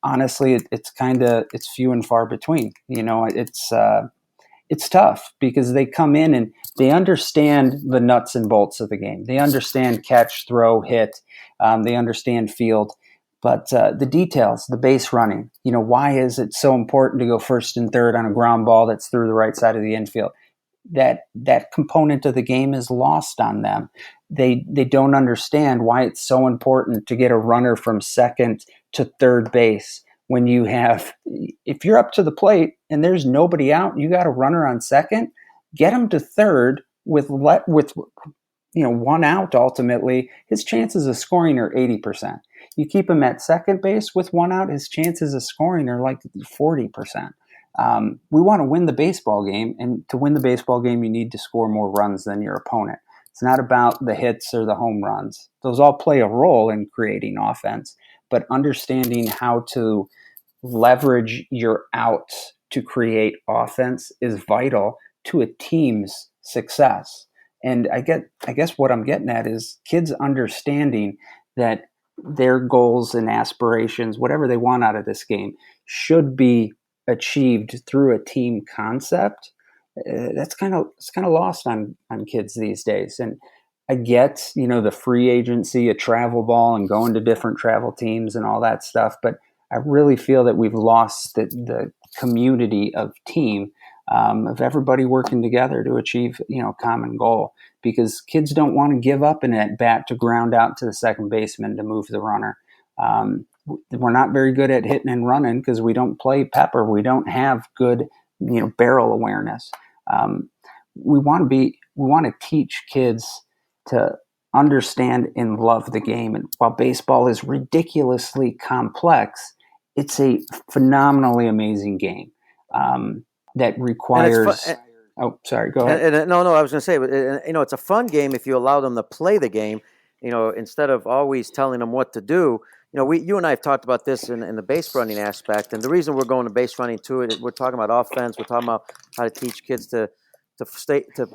honestly, it's few and far between. It's tough because they come in and they understand the nuts and bolts of the game. They understand catch, throw, hit. They understand field. But the details, the base running, why is it so important to go first and third on a ground ball that's through the right side of the infield? That component of the game is lost on them. They don't understand why it's so important to get a runner from second to third base. When if you're up to the plate and there's nobody out, you got a runner on second, get him to third with one out. Ultimately, his chances of scoring are 80%. You keep him at second base with one out, his chances of scoring are like 40%. We want to win the baseball game, and to win the baseball game, you need to score more runs than your opponent. It's not about the hits or the home runs. Those all play a role in creating offense, but understanding how to leverage your outs to create offense is vital to a team's success. And I guess what I'm getting at is kids understanding that their goals and aspirations, whatever they want out of this game, should be achieved through a team concept. It's kind of lost on kids these days. And I get, the free agency, a travel ball, and going to different travel teams and all that stuff. But I really feel that we've lost the community of team, of everybody working together to achieve, a common goal. Because kids don't want to give up an at bat to ground out to the second baseman to move the runner. We're not very good at hitting and running because we don't play pepper. We don't have good, barrel awareness. We want to teach kids to understand and love the game. And while baseball is ridiculously complex, it's a phenomenally amazing game that requires. Oh, sorry. Go ahead. No, I was going to say, it's a fun game if you allow them to play the game. Instead of always telling them what to do. You and I have talked about this in the base running aspect, and the reason we're going to base running too, we're talking about offense. We're talking about how to teach kids to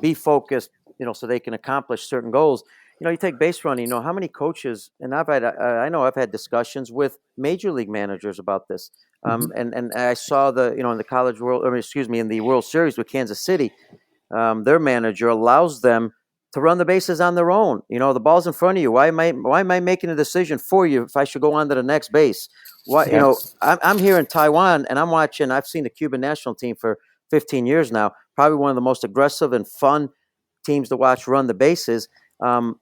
be focused, so they can accomplish certain goals. You take base running. How many coaches, and I know I've had discussions with major league managers about this. And I saw in the in the World Series with Kansas City, their manager allows them to run the bases on their own. The ball's in front of you. Why am I making a decision for you if I should go on to the next base? Why, I'm here in Taiwan and I'm watching. I've seen the Cuban national team for 15 years now. Probably one of the most aggressive and fun teams to watch run the bases.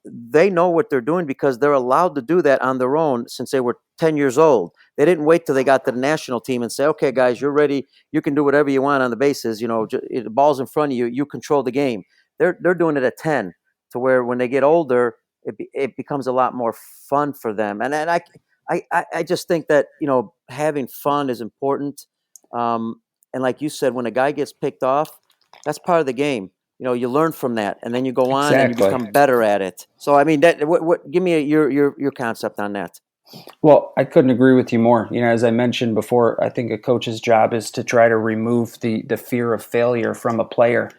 They know what they're doing because they're allowed to do that on their own since they were 10 years old. They didn't wait till they got to the national team and say, okay, guys, you're ready. You can do whatever you want on the bases. The ball's in front of you. You control the game. They're doing it at 10 to where when they get older, it becomes a lot more fun for them. And I just think that, having fun is important. And like you said, when a guy gets picked off, that's part of the game. You learn from that, and then you go on and you become better at it. So, I mean, give me your concept on that. Well, I couldn't agree with you more. As I mentioned before, I think a coach's job is to try to remove the fear of failure from a player.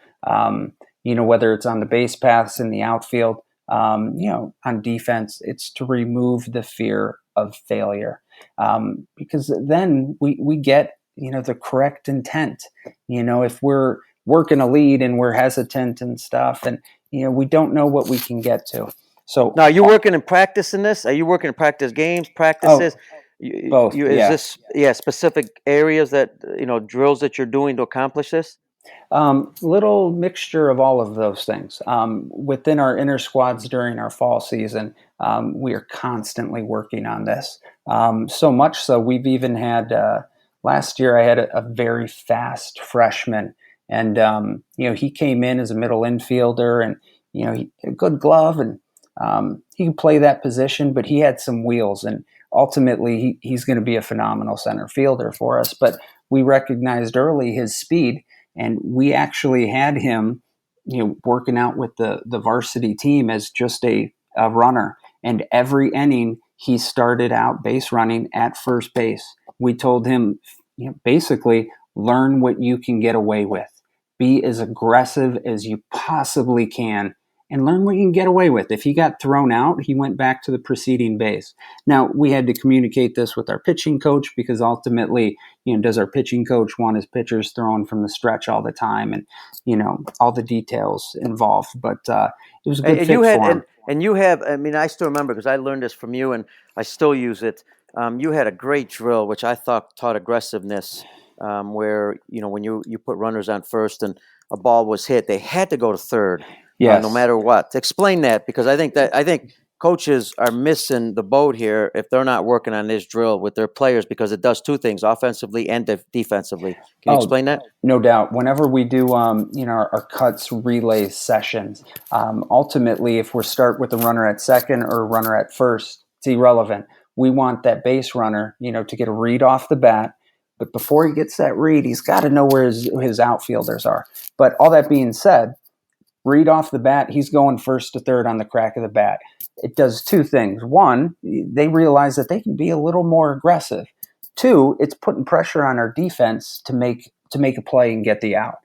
Whether it's on the base paths in the outfield, on defense, it's to remove the fear of failure. Because then we get, the correct intent. If we're working a lead and we're hesitant and stuff, and, we don't know what we can get to. So now, are you working in practice in this? Are you working in practice games, practices? Both. Is this specific areas that, drills that you're doing to accomplish this? Little mixture of all of those things. Within our inner squads during our fall season, we are constantly working on this. So much so we've even had, last year I had a very fast freshman, and he came in as a middle infielder, and he had a good glove, and he could play that position, but he had some wheels, and ultimately he's going to be a phenomenal center fielder for us. But we recognized early his speed. And we actually had him, working out with the varsity team as just a runner. And every inning, he started out base running at first base. We told him, basically, Learn what you can get away with. Be as aggressive as you possibly can and learn what you can get away with. If he got thrown out, he went back to the preceding base. Now, we had to communicate this with our pitching coach because ultimately, does our pitching coach want his pitchers thrown from the stretch all the time, and, all the details involved. But it was a good fit for him. And you have, I mean, I still remember because I learned this from you and I still use it. You had a great drill, which I thought taught aggressiveness, where, when you put runners on first and a ball was hit, they had to go to third. Yes. No matter what. Explain that, because I think coaches are missing the boat here if they're not working on this drill with their players, because it does two things, offensively and defensively. Can you explain that? No doubt. Whenever we do, our cuts relay sessions, ultimately, if we start with a runner at second or a runner at first, it's irrelevant. We want that base runner, to get a read off the bat. But before he gets that read, he's got to know where his outfielders are. But all that being said, read off the bat, he's going first to third on the crack of the bat. It does two things. One, they realize that they can be a little more aggressive. Two, it's putting pressure on our defense to make a play and get the out.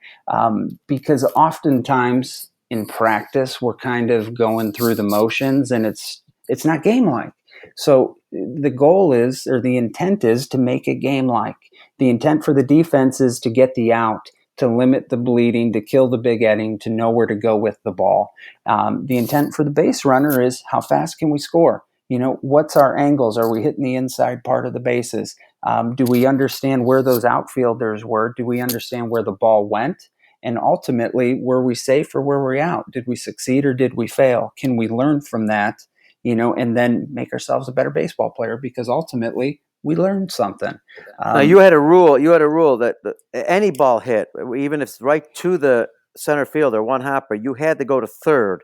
Because oftentimes in practice, we're kind of going through the motions and it's not game-like. So the goal is, or the intent is, to make it game-like. The intent for the defense is to get the out, to limit the bleeding, to kill the big inning, to know where to go with the ball. The intent for the base runner is, how fast can we score? What's our angles? Are we hitting the inside part of the bases? Do we understand where those outfielders were? Do we understand where the ball went? And ultimately, were we safe or were we out? Did we succeed or did we fail? Can we learn from that, and then make ourselves a better baseball player? Because ultimately, we learned something. Now, you had a rule that any ball hit, even if it's right to the center fielder, one hopper, you had to go to third.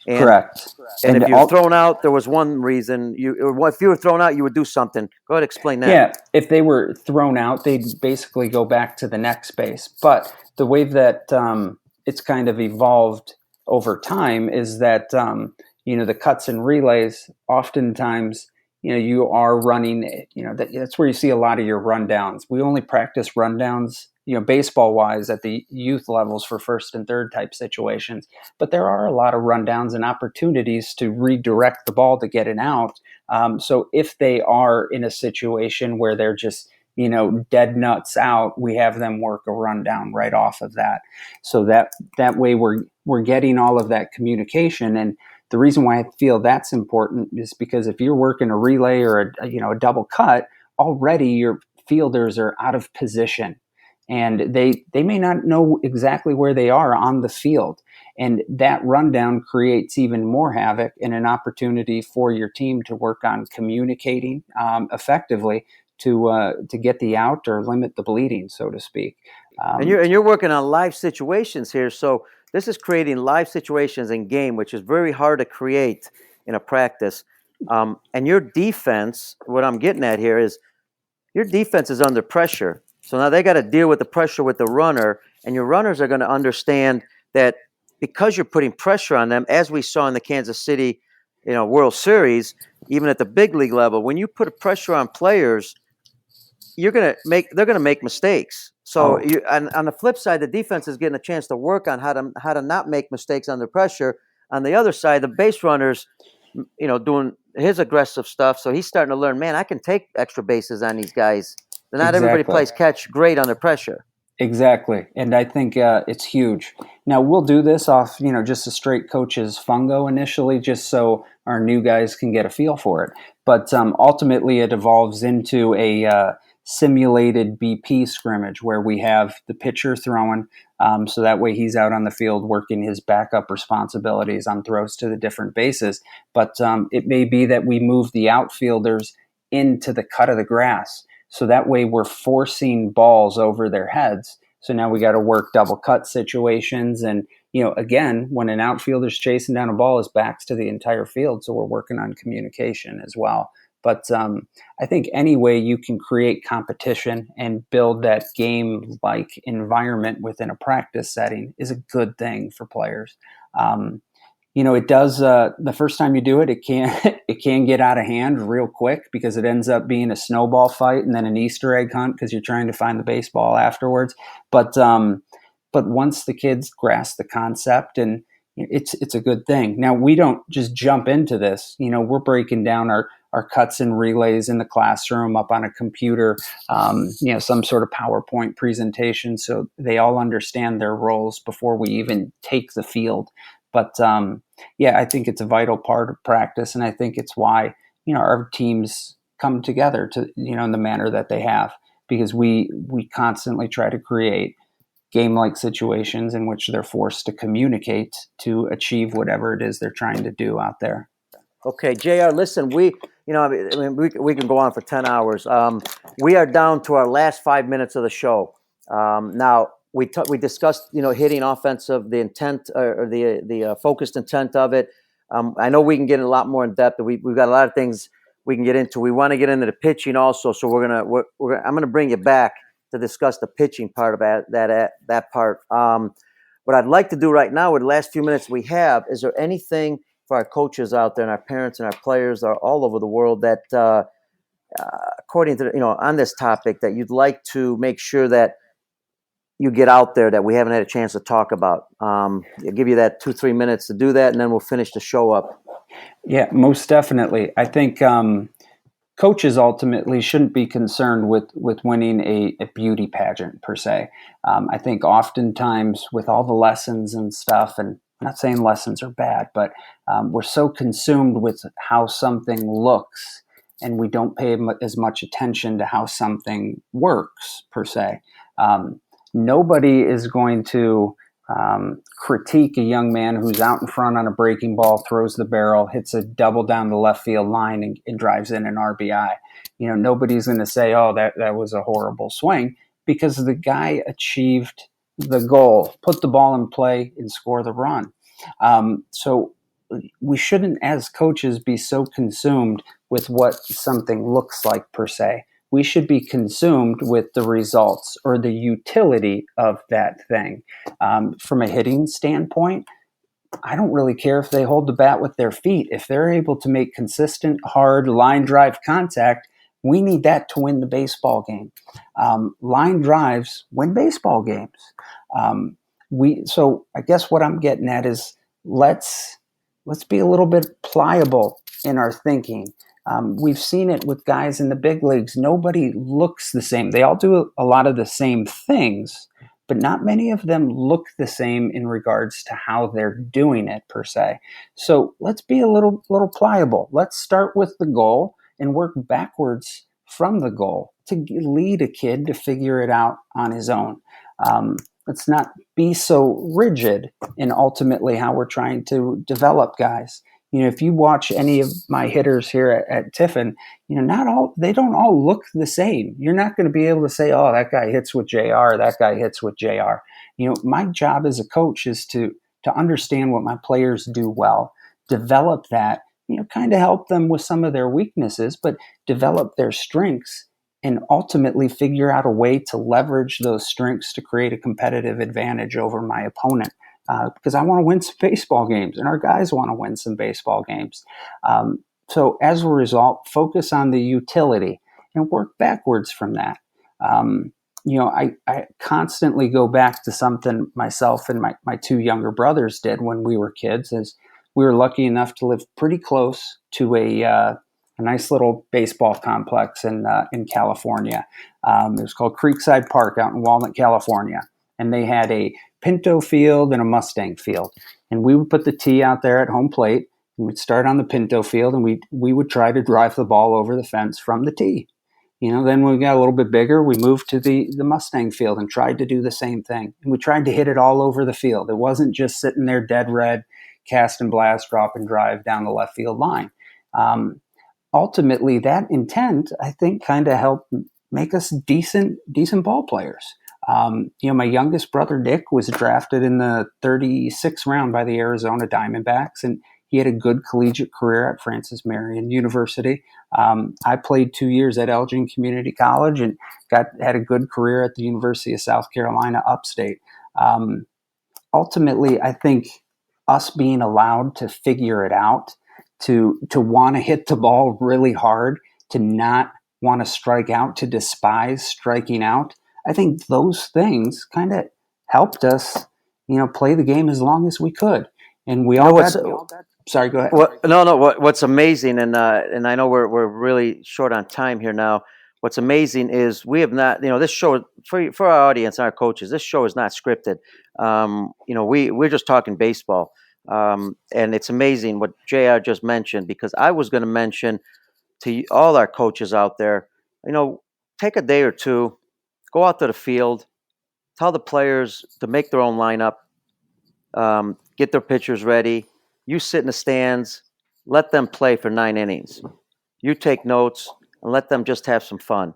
Correct. And if you were thrown out, there was one reason. If you were thrown out, you would do something. Go ahead, explain that. Yeah, if they were thrown out, they'd basically go back to the next base. But the way that it's kind of evolved over time is that the cuts and relays, oftentimes, you are running, that's where you see a lot of your rundowns. We only practice rundowns, baseball wise, at the youth levels for first and third type situations. But there are a lot of rundowns and opportunities to redirect the ball to get it out. So if they are in a situation where they're just, dead nuts out, we have them work a rundown right off of that. So that way we're getting all of that communication. And the reason why I feel that's important is because if you're working a relay or a double cut, already your fielders are out of position, and they may not know exactly where they are on the field. And that rundown creates even more havoc and an opportunity for your team to work on communicating effectively to get the out or limit the bleeding, so to speak. And you're working on live situations here, so this is creating live situations in game, which is very hard to create in a practice. And your defense, what I'm getting at here is, your defense is under pressure. So now they got to deal with the pressure with the runner, and your runners are going to understand that because you're putting pressure on them, as we saw in the Kansas City, World Series, even at the big league level, when you put pressure on players, they're going to make mistakes. So on the flip side, the defense is getting a chance to work on how to not make mistakes under pressure. On the other side, the base runners, doing his aggressive stuff. So he's starting to learn, man, I can take extra bases on these guys. Not everybody plays catch great under pressure. Exactly. And I think it's huge. Now, we'll do this off, just a straight coach's fungo initially, just so our new guys can get a feel for it. But ultimately, it evolves into a simulated BP scrimmage where we have the pitcher throwing, so that way he's out on the field working his backup responsibilities on throws to the different bases. But it may be that we move the outfielders into the cut of the grass, so that way we're forcing balls over their heads. So now we got to work double cut situations. And, again, when an outfielder's chasing down a ball, his back's to the entire field. So we're working on communication as well. But I think any way you can create competition and build that game-like environment within a practice setting is a good thing for players. It does. The first time you do it, it can it can get out of hand real quick because it ends up being a snowball fight and then an Easter egg hunt because you're trying to find the baseball afterwards. But once the kids grasp the concept, and it's a good thing. Now we don't just jump into this. We're breaking down our cuts and relays in the classroom up on a computer, some sort of PowerPoint presentation, so they all understand their roles before we even take the field. But I think it's a vital part of practice, and I think it's why our teams come together to in the manner that they have, because we constantly try to create game-like situations in which they're forced to communicate to achieve whatever it is they're trying to do out there. Okay, JR, listen, we can go on for 10 hours. We are down to our last 5 minutes of the show. Now, we discussed, hitting offensive, the intent or the focused intent of it. I know we can get a lot more in depth. We've got a lot of things we can get into. We want to get into the pitching also, so I'm gonna bring you back to discuss the pitching part of that part. What I'd like to do right now with the last few minutes we have, is there anything for our coaches out there and our parents and our players are all over the world that, according to on this topic, that you'd like to make sure that you get out there that we haven't had a chance to talk about? I'll give you that 2-3 minutes to do that, and then we'll finish the show up. Yeah, most definitely. I think coaches ultimately shouldn't be concerned with winning a beauty pageant per se. I think oftentimes with all the lessons and stuff, and I'm not saying lessons are bad, but we're so consumed with how something looks, and we don't pay as much attention to how something works per se. Nobody is going to critique a young man who's out in front on a breaking ball, throws the barrel, hits a double down the left field line, and drives in an RBI. Nobody's going to say, "Oh, that was a horrible swing," because the guy achieved the goal, put the ball in play, and score the run. So we shouldn't, as coaches, be so consumed with what something looks like per se. We should be consumed with the results or the utility of that thing. From a hitting standpoint, I don't really care if they hold the bat with their feet. If they're able to make consistent, hard line drive contact, we need that to win the baseball game. Line drives win baseball games. So I guess what I'm getting at is let's be a little bit pliable in our thinking. We've seen it with guys in the big leagues. Nobody looks the same. They all do a lot of the same things, but not many of them look the same in regards to how they're doing it per se. So let's be a little pliable. Let's start with the goal and work backwards from the goal to lead a kid to figure it out on his own. Let's not be so rigid in ultimately how we're trying to develop guys. If you watch any of my hitters here at Tiffin, they don't all look the same. You're not going to be able to say, "Oh, that guy hits with JR, that guy hits with JR." My job as a coach is to understand what my players do well, develop that, kind of help them with some of their weaknesses, but develop their strengths and ultimately figure out a way to leverage those strengths to create a competitive advantage over my opponent. Because I want to win some baseball games, and our guys want to win some baseball games. So as a result, focus on the utility and work backwards from that. I constantly go back to something myself and my two younger brothers did when we were kids. Is we were lucky enough to live pretty close to a nice little baseball complex in California. It was called Creekside Park out in Walnut, California, and they had a Pinto field and a Mustang field. And we would put the tee out there at home plate, and we'd start on the Pinto field, and we would try to drive the ball over the fence from the tee. Then when we got a little bit bigger, we moved to the Mustang field and tried to do the same thing. And we tried to hit it all over the field. It wasn't just sitting there dead red, cast and blast, drop and drive down the left field line. Ultimately, that intent, I think, kind of helped make us decent ball players. My youngest brother, Dick, was drafted in the 36th round by the Arizona Diamondbacks, and he had a good collegiate career at Francis Marion University. I played 2 years at Elgin Community College and had a good career at the University of South Carolina upstate. Ultimately, I think us being allowed to figure it out, to want to hit the ball really hard, to not want to strike out, to despise striking out. I think those things kind of helped us, play the game as long as we could. And we all got. Sorry, go ahead. What's amazing, and I know we're really short on time here now. What's amazing is we have not, this show for our audience and our coaches. This show is not scripted. We're just talking baseball, and it's amazing what JR just mentioned, because I was going to mention to all our coaches out there, take a day or two, go out to the field, tell the players to make their own lineup, get their pitchers ready. You sit in the stands, let them play for 9 innings. You take notes and let them just have some fun.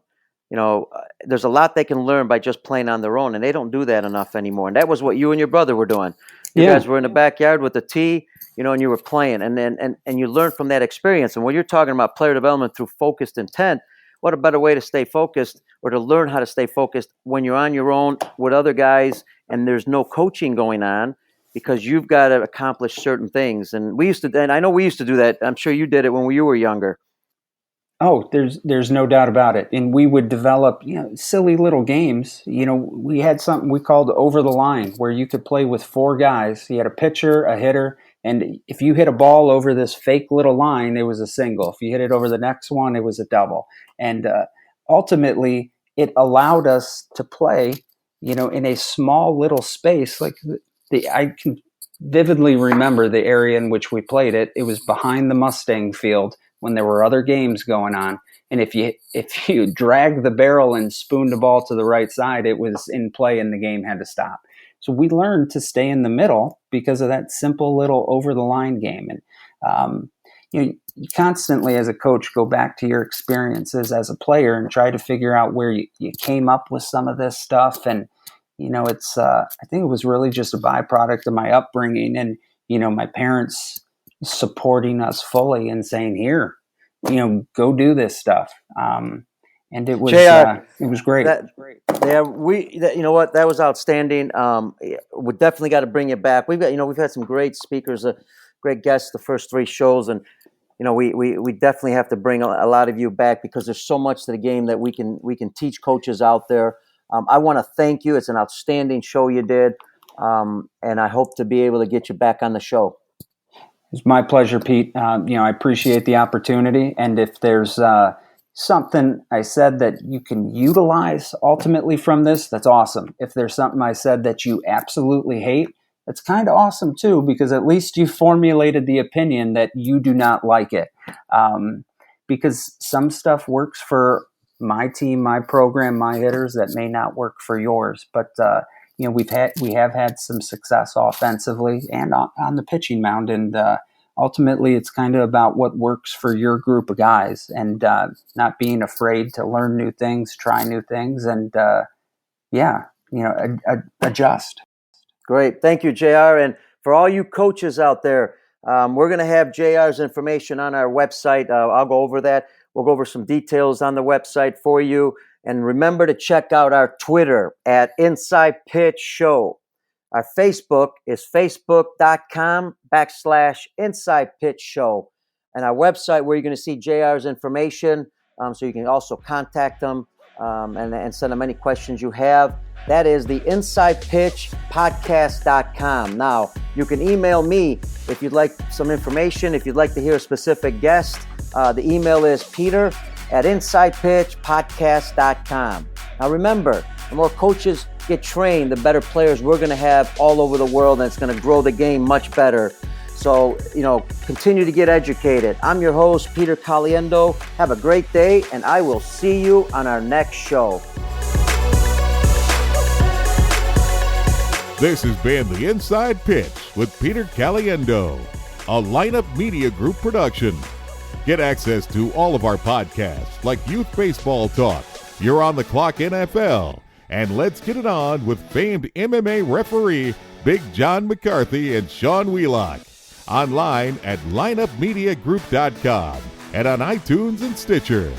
There's a lot they can learn by just playing on their own, and they don't do that enough anymore. And that was what you and your brother were doing. You guys were in the backyard with the tee, and you were playing, and you learned from that experience. And when you're talking about player development through focused intent, what a better way to stay focused, or to learn how to stay focused when you're on your own with other guys and there's no coaching going on, because you've got to accomplish certain things. And I know we used to do that. I'm sure you did it when you were younger. Oh, there's no doubt about it. And we would develop, silly little games. We had something we called over the line, where you could play with 4 guys. You had a pitcher, a hitter, and if you hit a ball over this fake little line, it was a single. If you hit it over the next one, it was a double. And ultimately, it allowed us to play, in a small little space. Like I can vividly remember the area in which we played it. It was behind the Mustang field when there were other games going on. And if you dragged the barrel and spooned the ball to the right side, it was in play and the game had to stop. So we learned to stay in the middle because of that simple little over the line game. And you constantly, as a coach, go back to your experiences as a player and try to figure out where you came up with some of this stuff. And it's I think it was really just a byproduct of my upbringing, and my parents supporting us fully and saying, "Here, go do this stuff." And it was great. That was outstanding. We definitely got to bring it back. We've had some great speakers, great guests the first 3 shows, and we definitely have to bring a lot of you back, because there's so much to the game that we can teach coaches out there. I want to thank you. It's an outstanding show you did, and I hope to be able to get you back on the show. It's my pleasure, Pete. I appreciate the opportunity, and if there's something I said that you can utilize ultimately from this, that's awesome. If there's something I said that you absolutely hate, that's kind of awesome too, because at least you formulated the opinion that you do not like it. Because some stuff works for my team, my program, my hitters, that may not work for yours. But we have had some success offensively and on the pitching mound, and ultimately it's kind of about what works for your group of guys, and not being afraid to learn new things, try new things, and adjust. Great. Thank you, JR. And for all you coaches out there, we're going to have JR's information on our website. I'll go over that. We'll go over some details on the website for you. And remember to check out our Twitter at Inside Pitch Show. Our Facebook is facebook.com/Inside Pitch Show. And our website, where you're going to see JR's information, so you can also contact them and send them any questions you have. That is the InsidePitchPodcast.com. Now, you can email me if you'd like some information, if you'd like to hear a specific guest. The email is peter@InsidePitchPodcast.com. Now, remember, the more coaches get trained, the better players we're going to have all over the world, and it's going to grow the game much better. So, continue to get educated. I'm your host, Peter Caliendo. Have a great day, and I will see you on our next show. This has been the Inside Pitch with Peter Caliendo, a Lineup Media Group production. Get access to all of our podcasts like Youth Baseball Talk, You're on the Clock NFL, and Let's Get It On with famed MMA referee Big John McCarthy and Sean Wheelock. Online at lineupmediagroup.com and on iTunes and Stitcher.